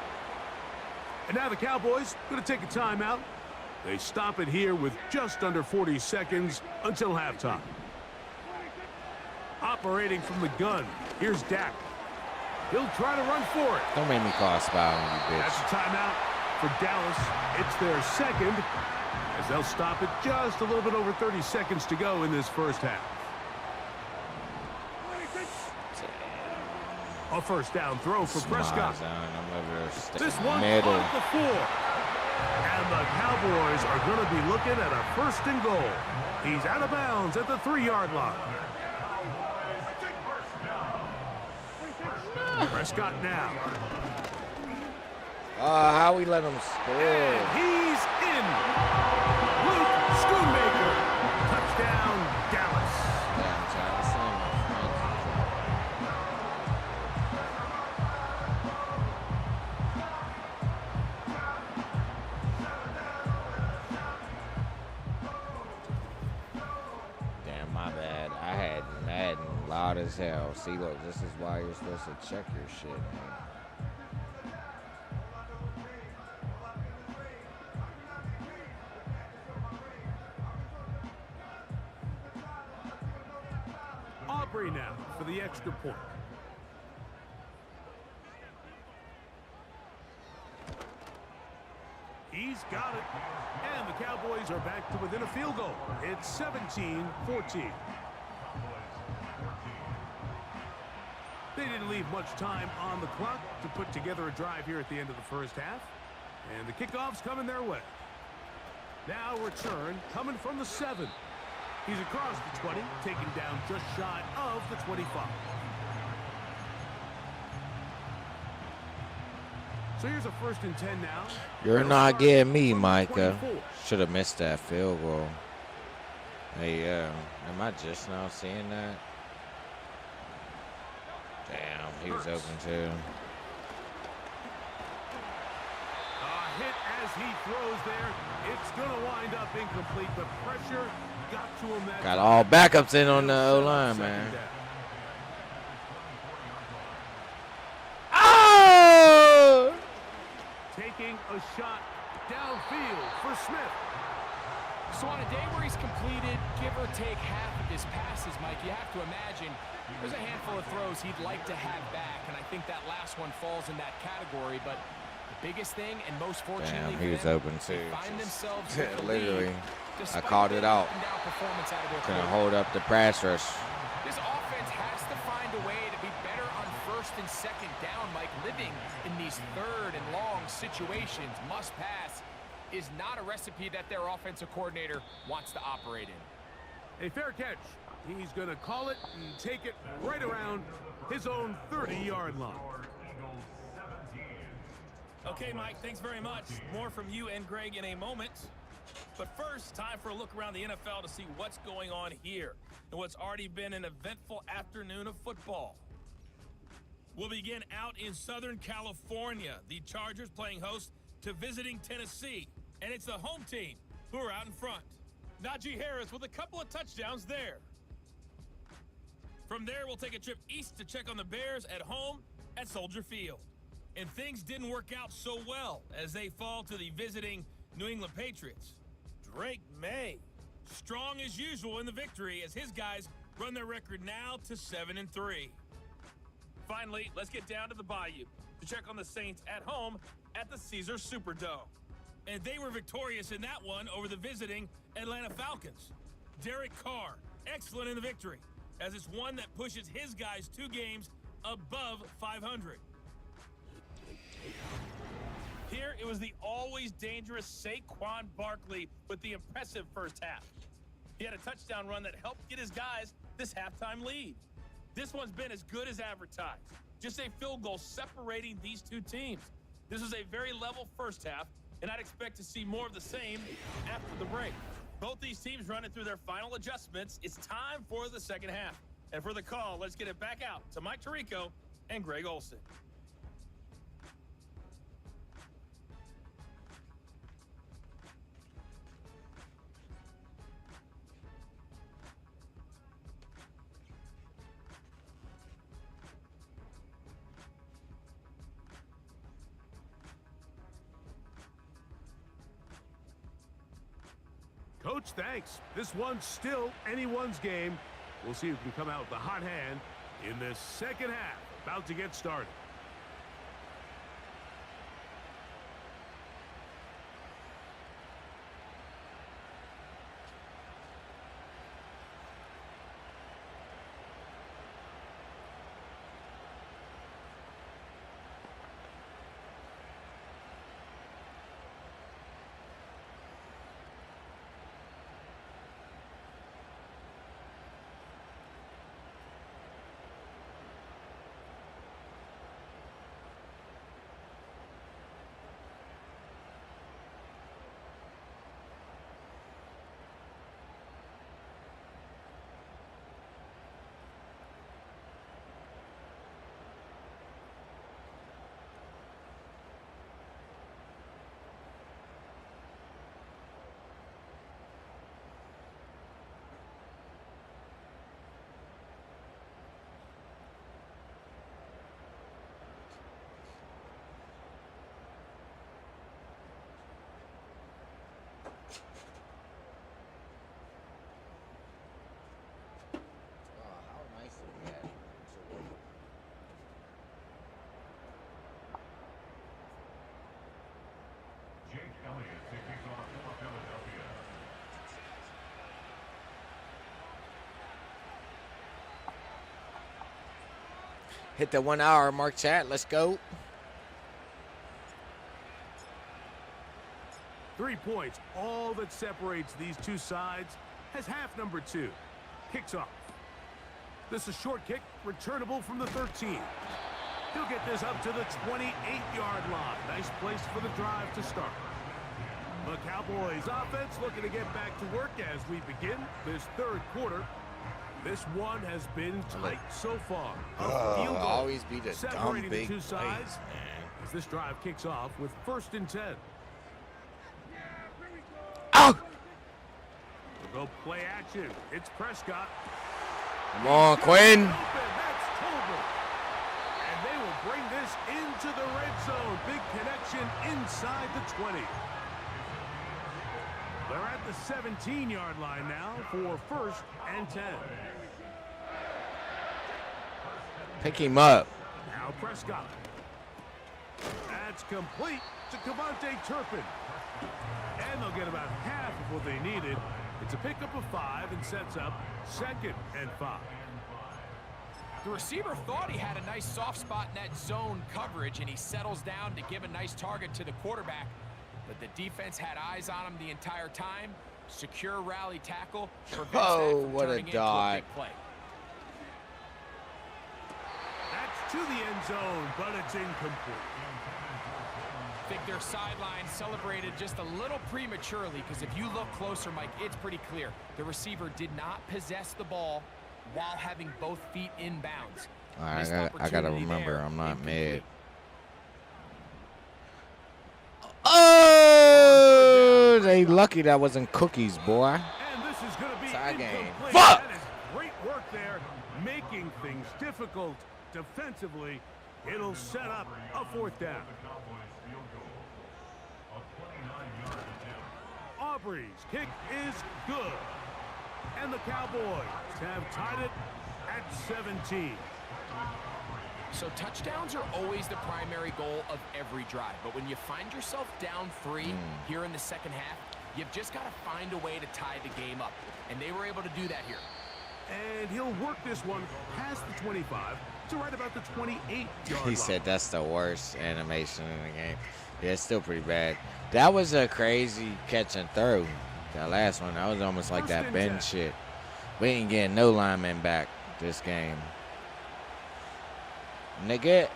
And now the Cowboys going to take a timeout. They stop it here with just under 40 seconds until halftime. Operating from the gun, here's Dak. He'll try to run for it. Don't make me call a foul, you That's a bitch. timeout for Dallas. It's their 2nd, as they'll stop it just a little bit over 30 seconds to go in this 1st half. A 1st down throw for Prescott. This one off the 4. And the Cowboys are going to be looking at a 1st and goal. He's out of bounds at the 3-yard line. Prescott now. How we let him score? And he's in. Luke Schoonmaker. Touchdown, Dallas. Damn, my bad. I had Madden loud as hell. See, look, this is why you're supposed to check your shit, man. Aubrey now for the extra point. He's got it. And the Cowboys are back to within a field goal. It's 17-14. They didn't leave much time on the clock to put together a drive here at the end of the 1st half. And the kickoff's coming their way. Now return coming from the 7. He's across the 20, taken down just shy of the 25. So here's a 1st and 10 now. You're not getting me, Micah. Should have missed that field goal. Hey, am I just now seeing that? Damn, he was open too. A hit as he throws there. It's going to wind up incomplete. The pressure got to him. Got all backups in on the O-line, man. taking a shot downfield for Smith. So on a day where he's completed, give or take half of his passes, Mike, you have to imagine there's a handful of throws he'd like to have back, and I think that last one falls in that category. But the biggest thing, and most fortunately, he was open too. Find themselves literally, I called it out. Gonna hold up the pass rush. This offense has to find a way to be better on first and second down, Mike. Living in these third and long situations, must pass, is not a recipe that their offensive coordinator wants to operate in. A fair catch. He's going to call it and take it right around his own 30-yard line. Okay, Mike, thanks very much. More from you and Greg in a moment. But first, time for a look around the NFL to see what's going on here and what's already been an eventful afternoon of football. We'll begin out in Southern California. The Chargers playing host to visiting Tennessee. And it's the home team who are out in front. Najee Harris with a couple of touchdowns there. From there, we'll take a trip east to check on the Bears at home at Soldier Field. And things didn't work out so well as they fall to the visiting New England Patriots. Drake May, strong as usual in the victory as his guys run their record now to 7-3. Finally, let's get down to the Bayou to check on the Saints at home at the Caesars Superdome. And they were victorious in that one over the visiting Atlanta Falcons. Derek Carr, excellent in the victory, as it's one that pushes his guys 2 games above 500. Here, it was the always dangerous Saquon Barkley with the impressive first half. He had a touchdown run that helped get his guys this halftime lead. This one's been as good as advertised. Just a field goal separating these two teams. This was a very level first half, and I'd expect to see more of the same after the break. Both these teams running through their final adjustments. It's time for the second half. And for the call, let's get it back out to Mike Tirico and Greg Olsen. Coach, thanks. This one's still anyone's game. We'll see who can come out with the hot hand in this second half. About to get started. Hit the 1 hour mark, chat. Let's go. 3 points, all that separates these two sides, has half number 2. Kicks off. This is a short kick, returnable from the 13. He'll get this up to the 28-yard line. Nice place for the drive to start. The Cowboys offense looking to get back to work as we begin this third quarter. This one has been tight so far. Always be the dumb big two sides plays, man. as this drive kicks off with 1st and 10. Oh! We'll go play action. It's Prescott. Come on, Quinn. That's Tolbert. And they will bring this into the red zone. Big connection inside the 20. They're at the 17-yard line now for 1st and 10. Pick him up. Now Prescott. That's complete to Cavante Turpin. And they'll get about half of what they needed. It's a pickup of 5 and sets up 2nd and 5. The receiver thought he had a nice soft spot in that zone coverage, and he settles down to give a nice target to the quarterback. But the defense had eyes on him the entire time. Secure rally tackle. Oh, what a dot. Play. That's to the end zone, but it's incomplete. I think their sideline celebrated just a little prematurely, because if you look closer, Mike, it's pretty clear. The receiver did not possess the ball while having both feet in bounds. All right, I got to remember, I'm not mad. Oh, they lucky that wasn't cookies, boy. And this is going to be tie game. Fuck! That is great work there, making things difficult defensively. It'll set up a 4th down. Aubrey's kick is good. And the Cowboys have tied it at 17. So touchdowns are always the primary goal of every drive. But when you find yourself down 3 here in the second half, you've just got to find a way to tie the game up. And they were able to do that here. And he'll work this one past the 25 to right about the 28-yard line. He said that's the worst animation in the game. Yeah, it's still pretty bad. That was a crazy catch and throw. That last one, that was almost like that bend shit. We ain't getting no linemen back this game. Nigga,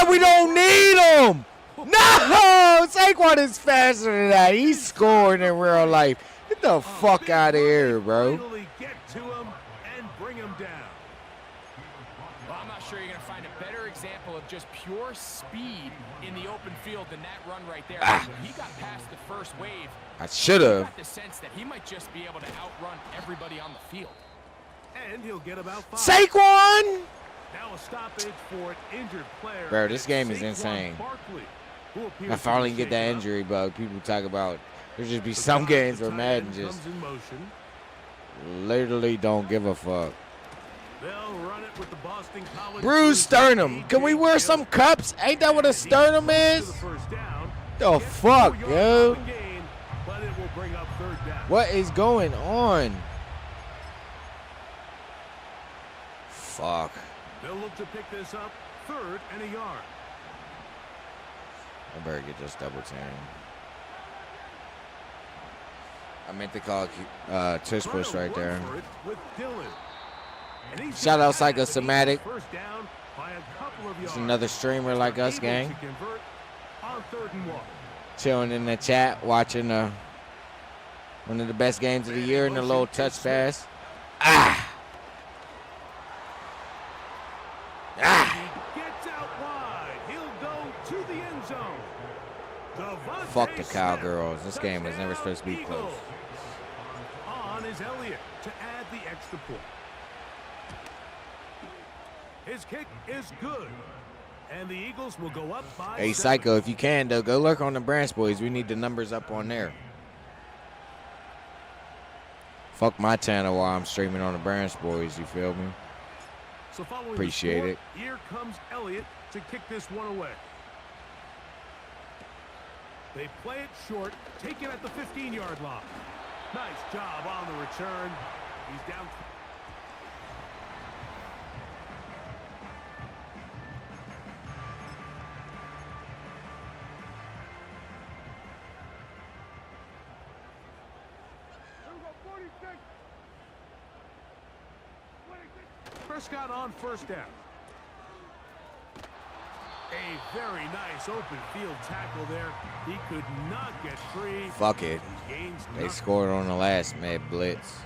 we don't need him. No, Saquon is faster than that. He's scoring in real life. Get the fuck out of here, bro. Get to him and bring him down. Well, I'm not sure you're going to find a better example of just pure speed in the open field than that run right there. When he got past the first wave, I should have. got the sense that he might just be able to outrun everybody on the field. And he'll get about 5. Saquon! Now a stoppage for an injured player. Bro, this game is insane. I finally get that injury bug. People talk about there's just be some games where Madden just literally don't give a fuck. They'll run it with the Boston College Bruce Sternum. Can we wear some cups? Ain't that what a sternum is? The fuck, yo? What is going on? Fuck. They'll look to pick this up 3rd and a yard. I better get this double team. I meant to call tush push right there. Shout out Psychosomatic. It's another streamer like us, gang. Chilling in the chat, watching one of the best games of the year in the little touch pass. Ah! Fuck the Cowgirls. This game was never supposed to be close. On is Elliott to add the extra point. His kick is good. And the Eagles will go up by 7. Psycho, if you can, though, go lurk on the Branch Boys. We need the numbers up on there. Fuck my channel while I'm streaming on the Branch Boys, you feel me? So appreciate it. Here comes Elliott to kick this one away. They play it short, taken at the 15-yard line. Nice job on the return. He's down. Prescott on 1st down. A very nice open field tackle there. He could not get free. Fuck it. They scored on the last mad blitz.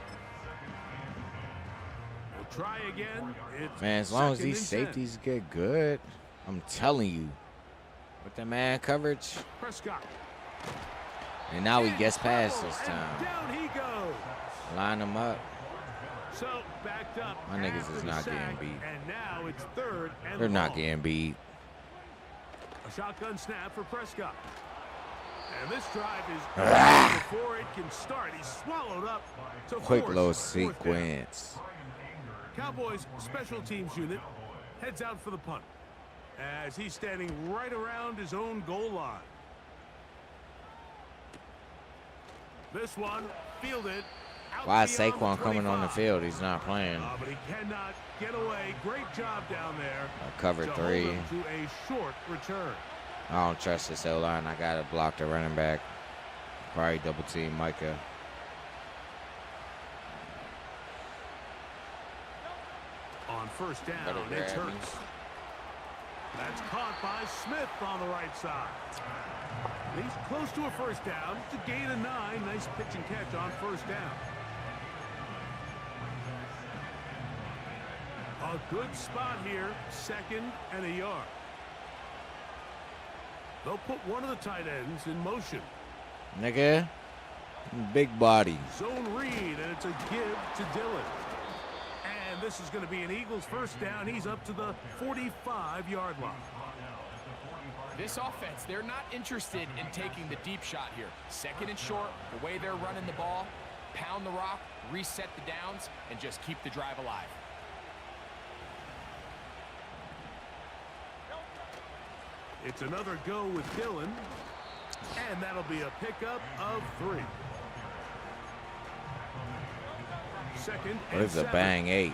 We'll try again. Man, as long as these safeties get good, I'm telling you. With the man coverage. Prescott. And now he gets past this time. Down he goes. Line him up. So backed up. My niggas is not getting beat. And now it's third and They're not getting beat. A shotgun snap for Prescott. And this drive is before it can start. He's swallowed up. Quick little sequence. Cowboys special teams unit heads out for the punt as he's standing right around his own goal line. This one fielded. Why is Saquon coming on the field? He's not playing. But he cannot get away. Great job down there. Cover 3. To a short return. I don't trust this O-line. I got to block the running back. Probably double team Micah. On first down, it's Hurts. That's caught by Smith on the right side. He's close to a first down. It's a gain of 9. Nice pitch and catch on first down. A good spot here. 2nd and a yard. They'll put one of the tight ends in motion. Nigga. Big body. Zone read, and it's a give to Dillon. And this is going to be an Eagles first down. He's up to the 45-yard line. This offense, they're not interested in taking the deep shot here. 2nd and short, the way they're running the ball, pound the rock, reset the downs, and just keep the drive alive. It's another go with Dillon, and that'll be a pickup of 3. 2nd and What is a 7. bang 8?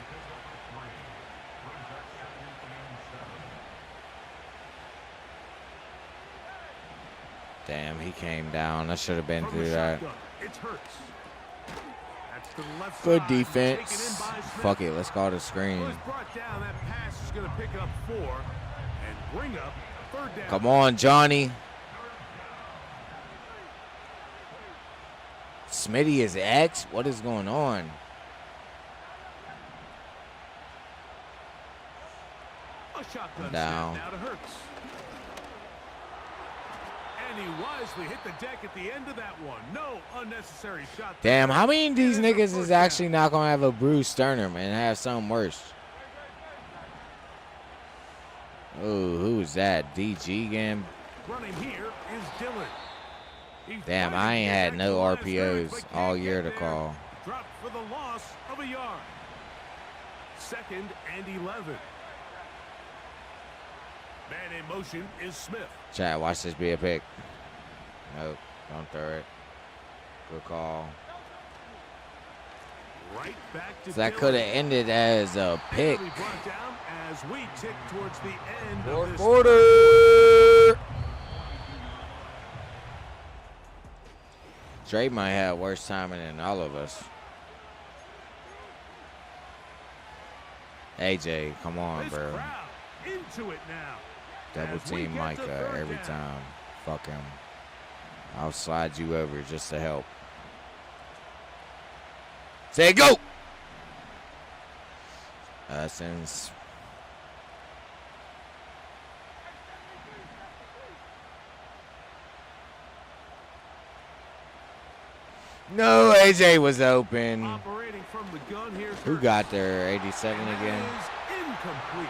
Damn, he came down. I should have been through that. It's Hurts. Good defense. Fuck it, let's call the screen. Brought down. That pass is going to pick up 4 and bring up 3rd down. Come on, Johnny. Smitty is X? What is going on? A shotgun down. Now to Hurts. And he wisely hit the deck at the end of that one. No unnecessary shot. Damn, how many of these niggas is actually not going to have a Bruce Sternum and have something worse? Oh, who's that? DG again? Running here is Dillon. Damn, I ain't had no RPOs all year to call. Dropped for the loss of a yard. 2nd and 11. Man in motion is Smith. Chat, watch this be a pick. Nope, don't throw it. Good call. Right back to so that could have ended as a pick. Brought down as we tick towards the end of Fourth this quarter. Dre might have worse timing than all of us. AJ, come on, bro. Into it now. Double team Micah every time. Fuck him. I'll slide you over just to help. Say go! Since no, AJ was open. Operating from the gun, here's Who got there? 87 again. Incomplete.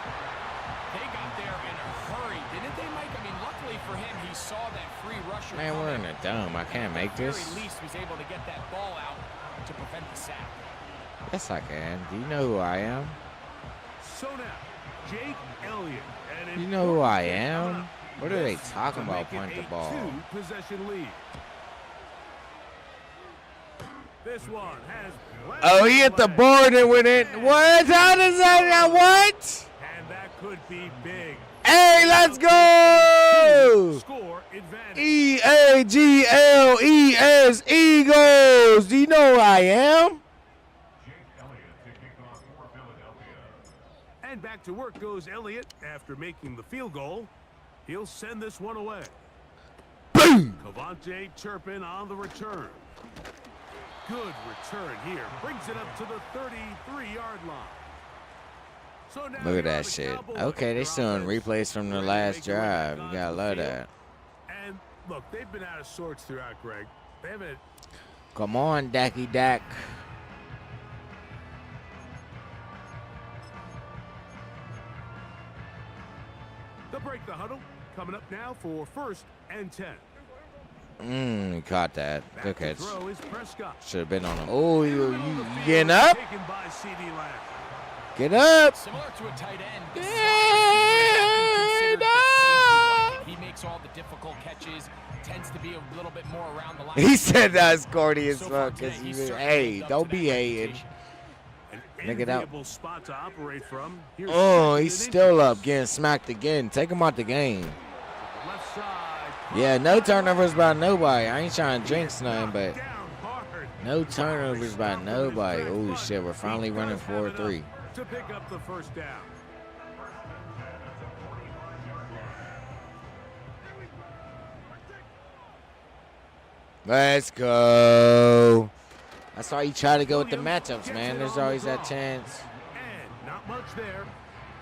They got there in a hurry, didn't they, Mike? I mean, luckily for him, he saw that free rusher. Man, we're in a dome. I can't make this. At least was able to get that ball out to prevent the sack. Yes, I can. Do you know who I am? So now, Jake Elliott. You know who I am? What are they talking about? Punt the ball. 2-possession lead. This one has. Oh, he hit the board and went in. What? How does that? What? And that could be big. Hey, let's go! Score advantage. EAGLES Eagles. Do you know who I am? And back to work goes Elliott after making the field goal. He'll send this one away. Boom! Cavante Turpin on the return. Good return here. Brings it up to the 33-yard line. So now Look at that shit. Okay, they still in replays from the last drive. You gotta love that. And look, they've been out of sorts throughout, Greg. They haven't. Come on, Dacky Dak. break the huddle. Coming up now for 1st and 10. He caught that. Good catch. Throw is Prescott. Should have been on him. Oh, you getting up? Taken by CD Lamb. Get up. Similar to a tight end. Get up. He makes all the difficult catches. Tends to be a little bit more around the line. He said that's corny as fuck. Hey, don't be hating. Nigga out. Spot to operate from. Oh, he's still up, getting smacked again. Take him out the game. Left side. Yeah, no turnovers by nobody. I ain't trying to jinx nothing, but no turnovers by nobody. Oh shit, we're finally running 4-3. To pick up the 1st down. Let's go. That's why you try to go with the matchups, man. There's always that chance. And not much there.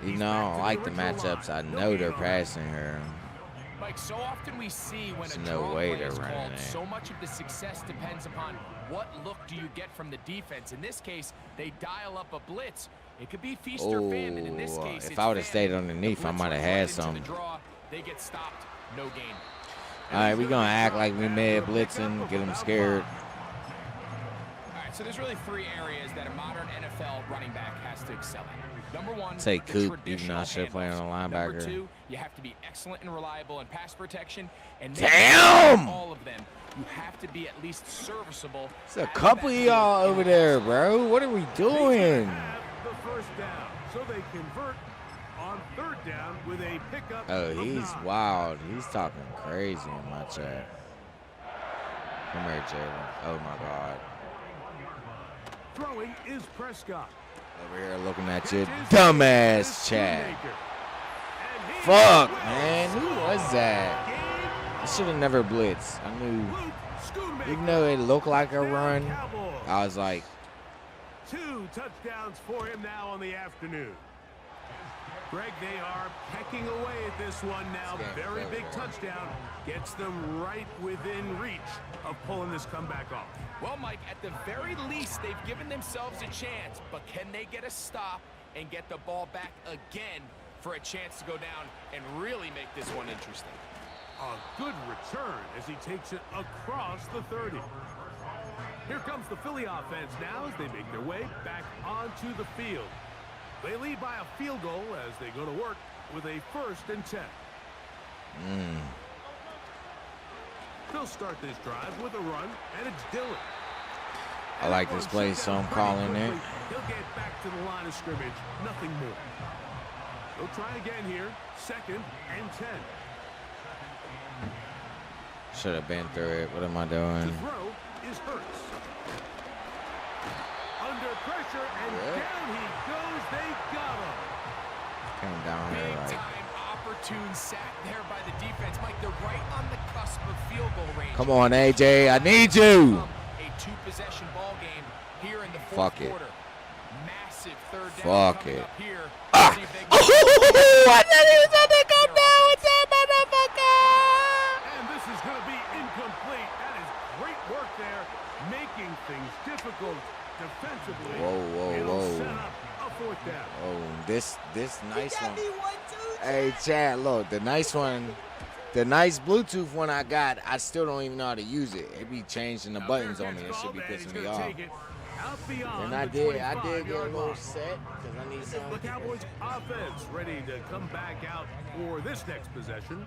You know, I like the matchups. I know they're passing her. Like so often we see when There's a no draw way play they're is running called, it. so much of the success depends upon what look do you get from the defense. In this case, they dial up a blitz. It could be feast or famine. In this case, if I would have stayed underneath, I might have had some. They get stopped, no gain. All right, we're going to act like we mad blitzing, get them scared. All right, so there's really 3 areas that a modern NFL running back has to excel at. Number 1, Take the Coop, even though I traditional should play on a handoffs. linebacker. Number 2, you have to be excellent and reliable in pass protection. And Damn! all of them, you have to be at least serviceable. There's a couple of y'all over there, bro. What are we doing? The 1st down. So they convert on 3rd down with a pickup. Oh, he's wild. He's talking crazy in my chat. Come here, Jalen. Oh, my God. Throwing is Prescott. Over here looking at your dumbass chat. Fuck, man. Who was that? I should have never blitzed. I knew. Even though it looked like a run, I was like. 2 touchdowns for him now on the afternoon. Greg, they are pecking away at this one now. Very big touchdown. Gets them right within reach of pulling this comeback off. Well, Mike, at the very least, they've given themselves a chance. But can they get a stop and get the ball back again for a chance to go down and really make this one interesting? A good return as he takes it across the 30. Here comes the Philly offense now as they make their way back onto the field. They lead by a field goal as they go to work with a 1st and 10. They'll start this drive with a run, and it's Dillon. I like this play, so I'm calling it. He'll get back to the line of scrimmage, nothing more. They'll try again here, 2nd and 10. Should have been through it. What am I doing? The throw is Hurts. Under pressure, and down he goes. They got him. Came down here Big like. time opportune sack there by the defense. Mike, they're right on the cusp of field goal range. Come on, AJ. I need you. A 2-possession ball game here in the 4th Fuck it. quarter. Massive 3rd down Fuck coming it. up here. Ah. See if they can- I thought he was going to come down with that motherfucker. And this is going to be incomplete. That is great work there, making things difficult defensively. Whoa. It'll set up a 4th down. Oh, this nice one. Hey, Chad, look, the nice one, the nice Bluetooth one I got, I still don't even know how to use it. It be changing the buttons on me. It should be pissing me off. And I did get a little set because I need The something. Cowboys offense ready to come back out for this next possession.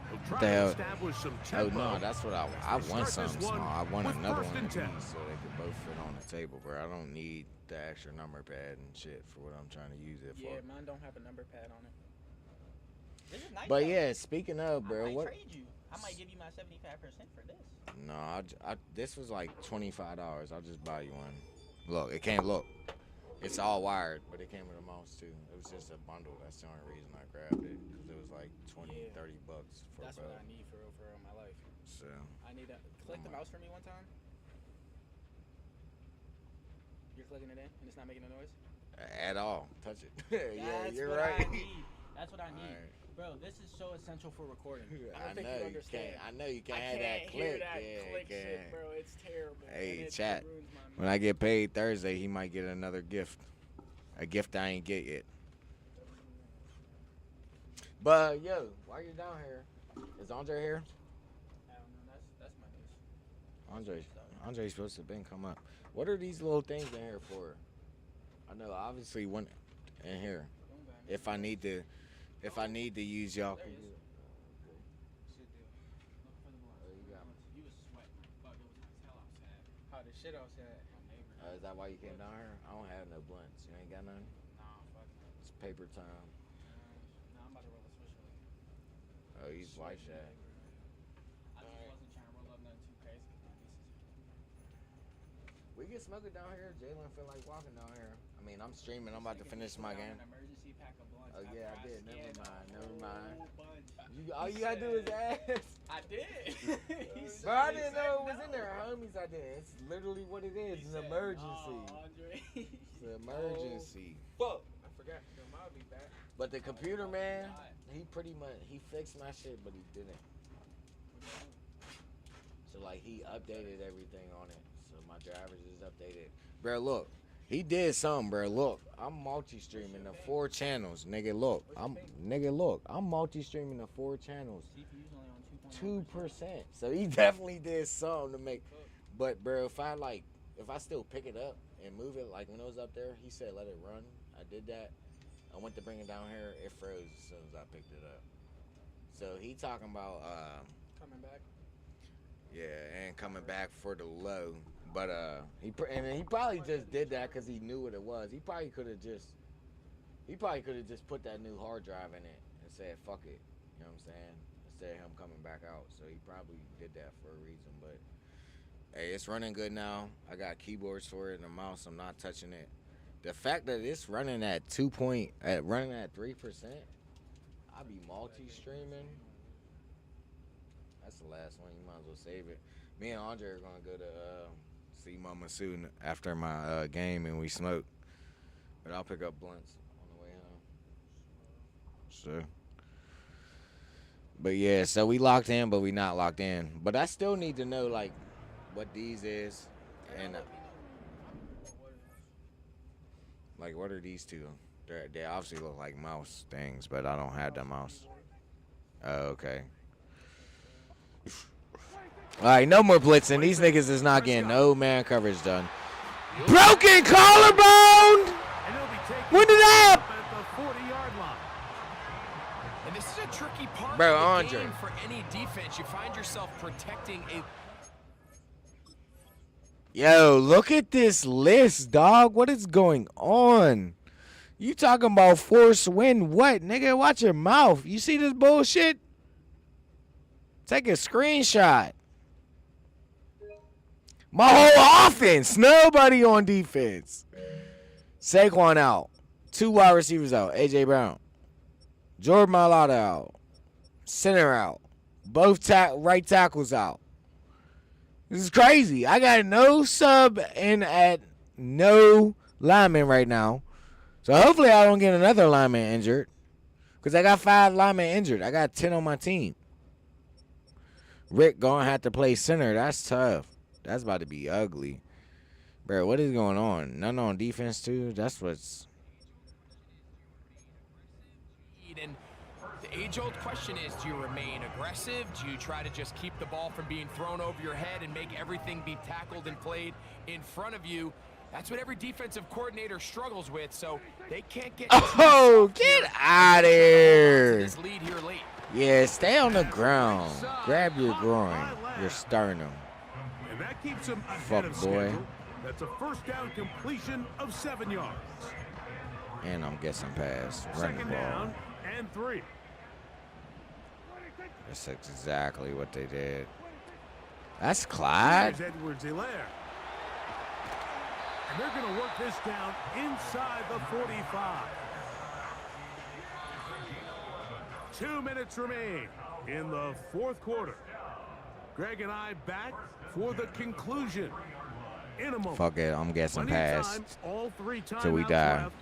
They'll try The to hell? establish some Oh tempo. no, that's what I They want. start Something this small. one I want with another 1st one and of 10. these so they can both fit on the table, bro. I don't need the extra number pad and shit for what I'm trying to use it for. Yeah, mine don't have a number pad on it. This is nice. But though. yeah, speaking of, I bro, might what? trade you. I might give you my 75% for this. No, this was like $25. I'll just buy you one. Look, it came. Look, it's all wired, but it came with a mouse too. It was just a bundle. That's the only reason I grabbed it because it was like 20, Yeah. 30 bucks for That's both. what I need for my life. So I need a click the mouse for me one time. You're clicking it in and it's not making a noise. at all, touch it. Yeah, That's you're what right. I need. That's what I need. Alright. Bro, this is so essential for recording. I don't think know you you understand. can't. I know you can't I have can't that hear click. that Yeah, click you shit, can't. bro. It's terrible. Hey, and it chat. ruins my When I get paid Thursday, he might get another gift. A gift I ain't get yet. But yo, while you're down here, is Andre here? I don't know. That's my news. Andre's supposed to been come up. What are these little things in here for? I know obviously one in here. If I need to use y'all. Should do. Look for the blinds. You got me. You was sweating. Fuck, it was hell outside. How the shit outside? Is that why you came down here? I don't have no blunts. You ain't got none? Nah, fuck. It's paper time. Nah, I'm about to roll a switch with it. Oh, he's white shot. I just wasn't trying to roll up nothing too crazy because my niece is here. We get smoking down here. Jalen feel like walking down here. I mean, I'm streaming. I'm about to finish my game. An emergency pack of blunts. Oh yeah, I did. Never mind. All you He gotta do is ask. I did. Bro, I didn't know it was in there, homies. I did. It's literally what it is. It's an emergency. Andre. It's an emergency. Fuck. I forgot. I'll be back. But the computer man, he pretty much fixed my shit, but he didn't. So like he updated everything on it. So my drivers is updated. Bro, look. He did something, bro. Look, I'm multi-streaming to 4 channels, nigga. Look, I'm multi-streaming to 4 channels. 2%. So he definitely did something to make. But bro, if I still pick it up and move it, like when it was up there, he said let it run. I did that. I went to bring it down here. It froze as soon as I picked it up. So he talking about Coming back. yeah, and coming back for the low. But he probably just did that because he knew what it was. He probably could have just put that new hard drive in it and said fuck it. You know what I'm saying? Instead of him coming back out. So he probably did that for a reason. But hey, it's running good now. I got keyboards for it and a mouse. I'm not touching it. The fact that it's running at running at 3%, I'll be multi-streaming. That's the last one. You might as well save it. Me and Andre are gonna go to see Mama soon after my game and we smoke. But I'll pick up blunts on the way home. So, but yeah, so we locked in, but we not locked in. But I still need to know like what these is and like what are these two? They obviously look like mouse things, but I don't have the mouse. Oh, okay. All right, no more blitzing. These niggas is not getting no man coverage done. Broken collarbone. When did that? And this is a tricky part Bro, of the Andre. game for any defense. You find yourself protecting a... Yo, look at this list, dog. What is going on? You talking about force win what, nigga? Watch your mouth. You see this bullshit? Take a screenshot. My whole offense. Nobody on defense. Saquon out. 2 wide receivers out. A.J. Brown. Jordan Mailata out. Center out. Both right tackles out. This is crazy. I got no sub and at no lineman right now. So hopefully I don't get another lineman injured. Because I got 5 linemen injured. I got 10 on my team. Rick gonna have to play center. That's tough. That's about to be ugly. Bro, what is going on? None on defense, too? That's what's... And the age-old question is, do you remain aggressive? Do you try to just keep the ball from being thrown over your head and make everything be tackled and played in front of you? That's what every defensive coordinator struggles with, so they can't get... Oh, get out of here. This lead here late. Yeah, stay on the ground. Grab your groin, your sternum. And that keeps him ahead Fuck, of boy. schedule. That's a first down completion of 7 yards. And I'm guessing pass. Run the Second ball. down and 3. That's exactly what they did. That's Clyde. Here's Edwards-Helaire. And they're going to work this down inside the 45. 2 minutes remain in the fourth quarter. Greg and I back for the conclusion in a moment. Fuck it, I'm guessing pass. All 3 Till we timeouts die. left.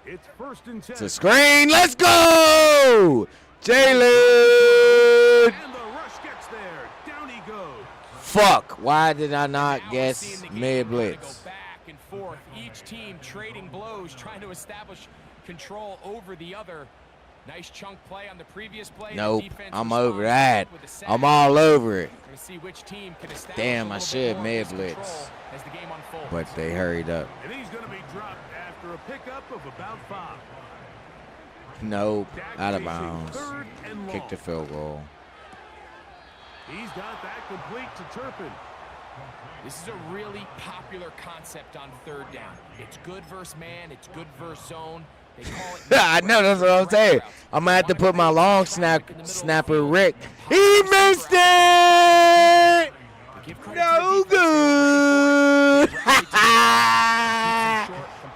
It's 1st and 10. It's a screen. Let's go! Jalen! And the rush gets there. Down he goes. Fuck. Why did I not Now we're guess seeing the game mid kinda blitz? Go back and forth, each team trading blows, trying to establish control over the other. Nice chunk play on the previous play. Nope, I'm over that. I'm all over it. See which team can damn, I should mid-blitz. But they hurried up. And he's going to be dropped after a pickup of about 5. Nope, out of bounds. Kick the field goal. He's got that complete to Turpin. This is a really popular concept on 3rd down. It's good versus man. It's good versus zone. They call it I know, that's what I'm saying. I'm going to have to put my long snapper, Rick. He missed it! No good!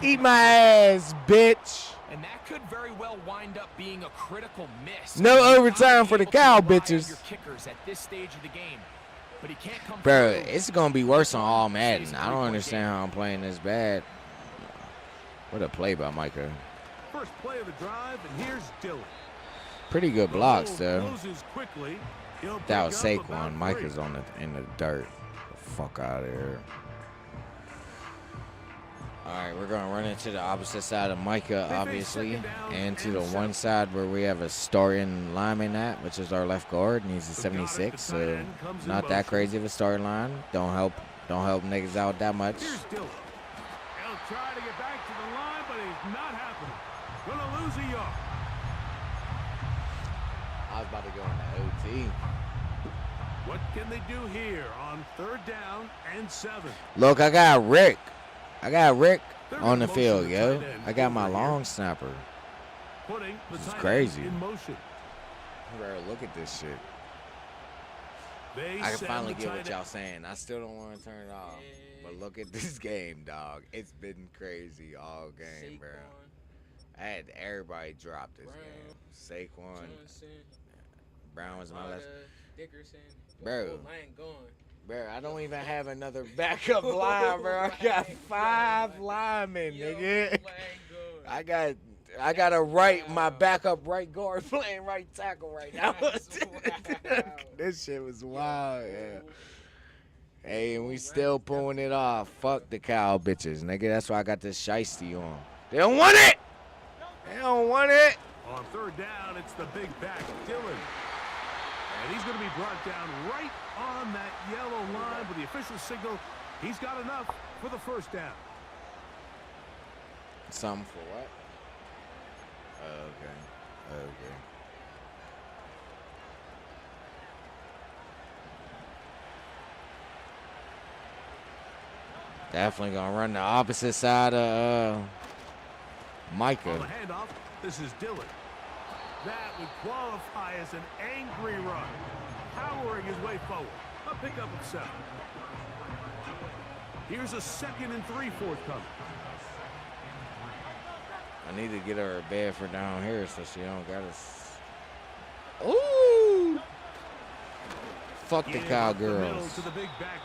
Eat my ass, bitch. And that could very well wind up being a critical miss. No overtime for the cow bitches. Kickers at this stage of the game. But he can't come bro, it's going to be worse on all Madden. I don't understand how I'm playing this bad. What a play by Micah. First play of the drive, and here's Dillon. Pretty good blocks, though. Quickly. That was Saquon. Micah's in the dirt. The fuck out of here. All right, we're going to run into the opposite side of Micah, obviously, and to the one side where we have a starting lineman at, which is our left guard, and he's a 76, so not that crazy of a starting line. Don't help niggas out that much. Here's Dillon. He'll try to get back to the line, but he's not happening. Gonna lose a yard. I was about to go into OT. What can they do here on 3rd down and 7? Look, I got Rick on the field, yo. I got my long snapper. This is crazy. Bro, look at this shit. I can finally get what y'all saying. I still don't want to turn it off. But look at this game, dog. It's been crazy all game, bro. I had everybody drop this game. Saquon. Brown was my last. Dickerson. Bro. I ain't going. Bro, I don't even have another backup line, bro. I got 5 linemen, nigga. I got my backup right guard playing right tackle right now. This shit was wild, yeah. Hey, and we still pulling it off. Fuck the cow bitches, nigga. That's why I got this shiesty on. They don't want it. They don't want it. On 3rd down, it's the big back, Dillon. And he's going to be brought down right on that yellow line with the official signal. He's got enough for the 1st down. Something for what? Okay. Definitely going to run the opposite side of Micah. On the handoff, this is Dillon. That would qualify as an angry run. Powering his way forward. A pickup of 7. Here's a 2nd and 3 forthcoming. I need to get her a bed for down here so she don't got us. Ooh! Fuck the Cowgirls.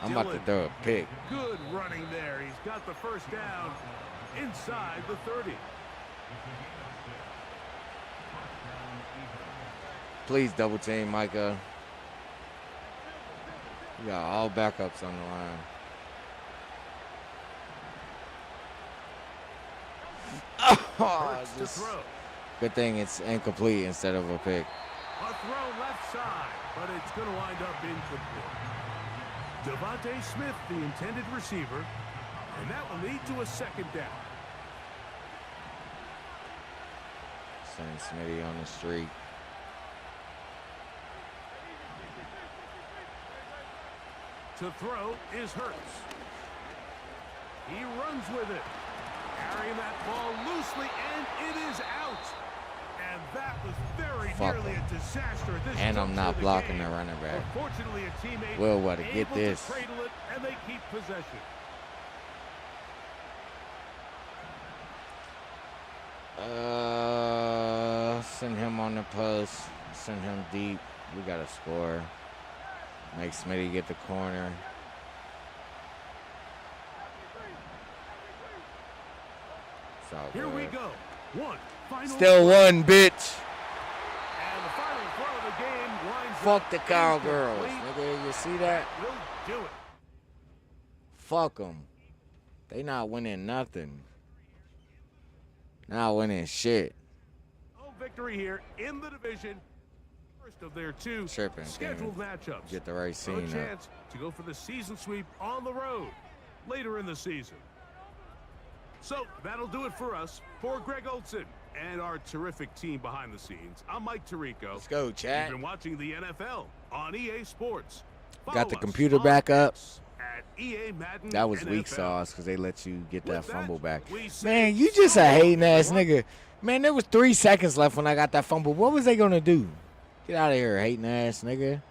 I'm about to throw a pick. Good running there. He's got the 1st down inside the 30. Please double team Micah. We got all backups on the line. Oh, good thing it's incomplete instead of a pick. A throw left side, but it's going to wind up incomplete. Devontae Smith, the intended receiver, and that will lead to a 2nd down. Send Smitty on the street. To throw is Hurts. He runs with it. Carrying that ball loosely, and it is out. And that was very nearly a disaster. And I'm not blocking the running back. Unfortunately, a teammate Will what to get this. To cradle it, and they keep possession. Send him on the post. Send him deep. We got to score. Make Smitty get the corner. Here we go. Still one, bitch. And the final throw of the game winds Fuck the Cowgirls, nigga. You see that? Will do it. Fuck them. They not winning nothing. Not winning shit. victory here in the division. First of their two scheduled matchups. Get the right scene. A chance to go for the season sweep on the road later in the season. So that'll do it for us. For Greg Olson and our terrific team behind the scenes, I'm Mike Tirico. Let's go, chat. You've been watching the NFL on EA Sports. Got the computer back up. At EA Madden that was NFL. Weak sauce because they let you get that fumble back. Man, you just a hating ass nigga. Man, there was 3 seconds left when I got that fumble. What was they gonna do? Get out of here, hating ass nigga.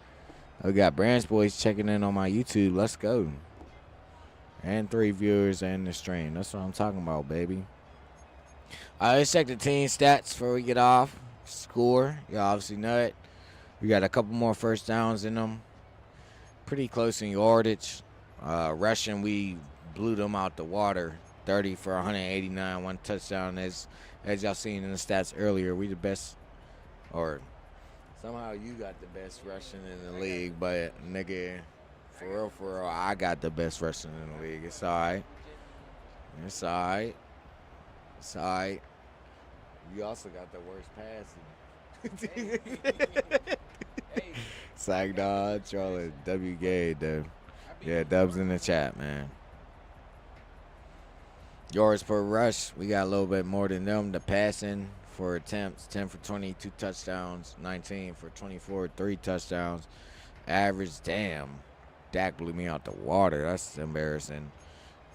We got Branch Boys checking in on my YouTube. Let's go. And 3 viewers and the stream. That's what I'm talking about, baby. Let's check the team stats before we get off. Score. You obviously know it. We got a couple more first downs in them. Pretty close in yardage. Rushing, we blew them out the water. 30 for 189. 1 touchdown. As y'all seen in the stats earlier, we the best. Or somehow you got the best rushing in the league. But, nigga, for real, I got the best rushing in the league. It's all right. It's all right. It's all right. You also got the worst passing. Sack dog, trolling. W gay, dude. Yeah, Dubs in the chat, man. Yards per rush, we got a little bit more than them. The passing for attempts, 10 for 20, 2 touchdowns. 19 for 24, 3 touchdowns. Average, damn. Dak blew me out the water. That's embarrassing.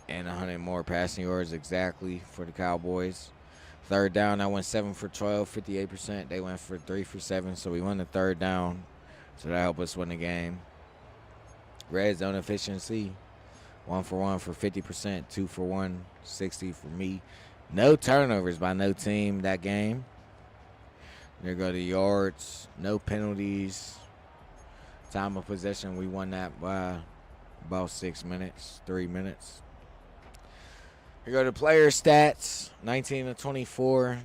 And 100 more passing yards exactly for the Cowboys. Third down, I went 7 for 12, 58%. They went for 3 for 7, so we won the third down. So that helped us win the game. Red zone efficiency, 1 for 1 for 50%, 2 for 1, 60 for me. No turnovers by no team that game. There go the yards, no penalties. Time of possession, we won that by about 6 minutes, 3 minutes. Here go the player stats, 19 to 24,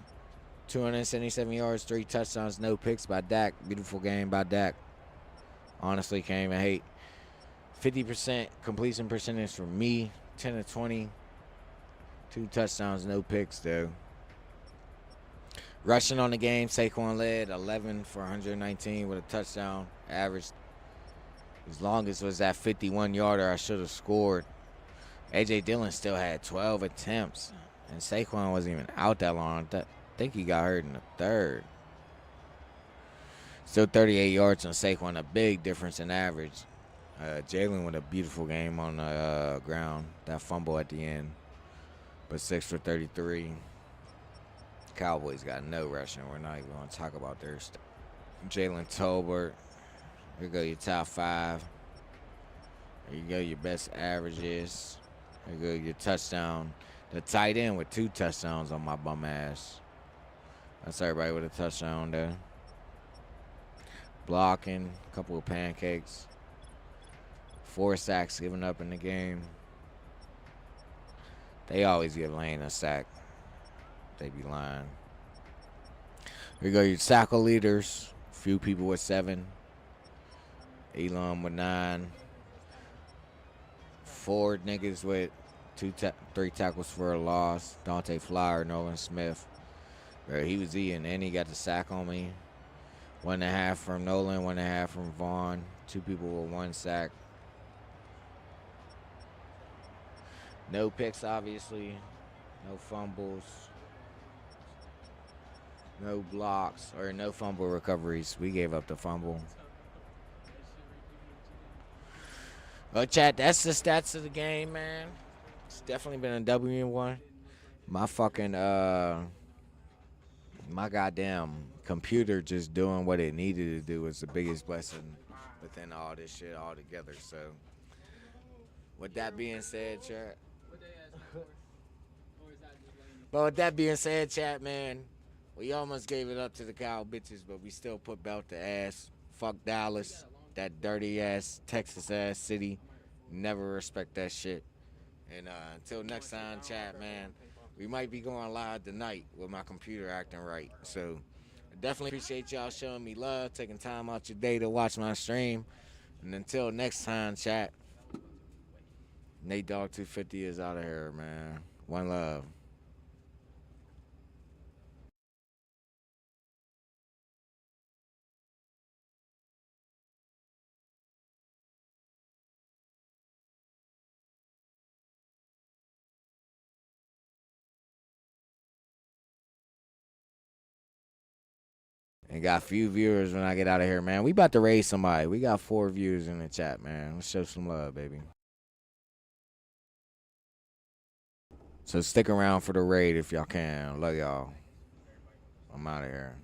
277 yards, 3 touchdowns, no picks by Dak. Beautiful game by Dak. Honestly, can't even hate. 50% completion percentage for me, 10 to 20. 2 touchdowns, no picks, though. Rushing on the game, Saquon led 11 for 119 with a touchdown. Average, as long as it was that 51-yarder, I should have scored. A.J. Dillon still had 12 attempts, and Saquon wasn't even out that long. I think he got hurt in the third. Still 38 yards on Saquon, a big difference in average. Jalen with a beautiful game on the ground. That fumble at the end. But 6 for 33. Cowboys got no rushing. We're not even going to talk about their stuff. Jalen Tolbert. Here go your top 5. Here you go your best averages. Here go your touchdown. The tight end with 2 touchdowns on my bum ass. That's everybody with a touchdown there. Blocking, a couple of pancakes. 4 sacks given up in the game. They always give Lane a sack. They be lying. Here you go your tackle leaders. Few people with 7. Elam with 9. 4 niggas with 3 tackles for a loss. Dante Flower, Nolan Smith. Bro, he was eating and he got the sack on me. 1.5 from Nolan, 1.5 from Vaughn. 2 people with 1 sack. No picks, obviously. No fumbles. No blocks or no fumble recoveries. We gave up the fumble. Well, chat, that's the stats of the game, man. It's definitely been a W1. My fucking, my goddamn computer just doing what it needed to do was the biggest blessing within all this shit altogether. So, with that being said, chat. But with that being said, chat, man, we almost gave it up to the cow bitches, but we still put belt to ass. Fuck Dallas, that dirty ass Texas ass city. Never respect that shit. And until next time, chat, man, we might be going live tonight with my computer acting right. So I definitely appreciate y'all showing me love, taking time out your day to watch my stream. And until next time, chat, Nate Dogg 250 is out of here, man. One love. And got a few viewers when I get out of here, man. We about to raise somebody. We got 4 viewers in the chat, man. Let's show some love, baby. So stick around for the raid if y'all can. Love y'all. I'm out of here.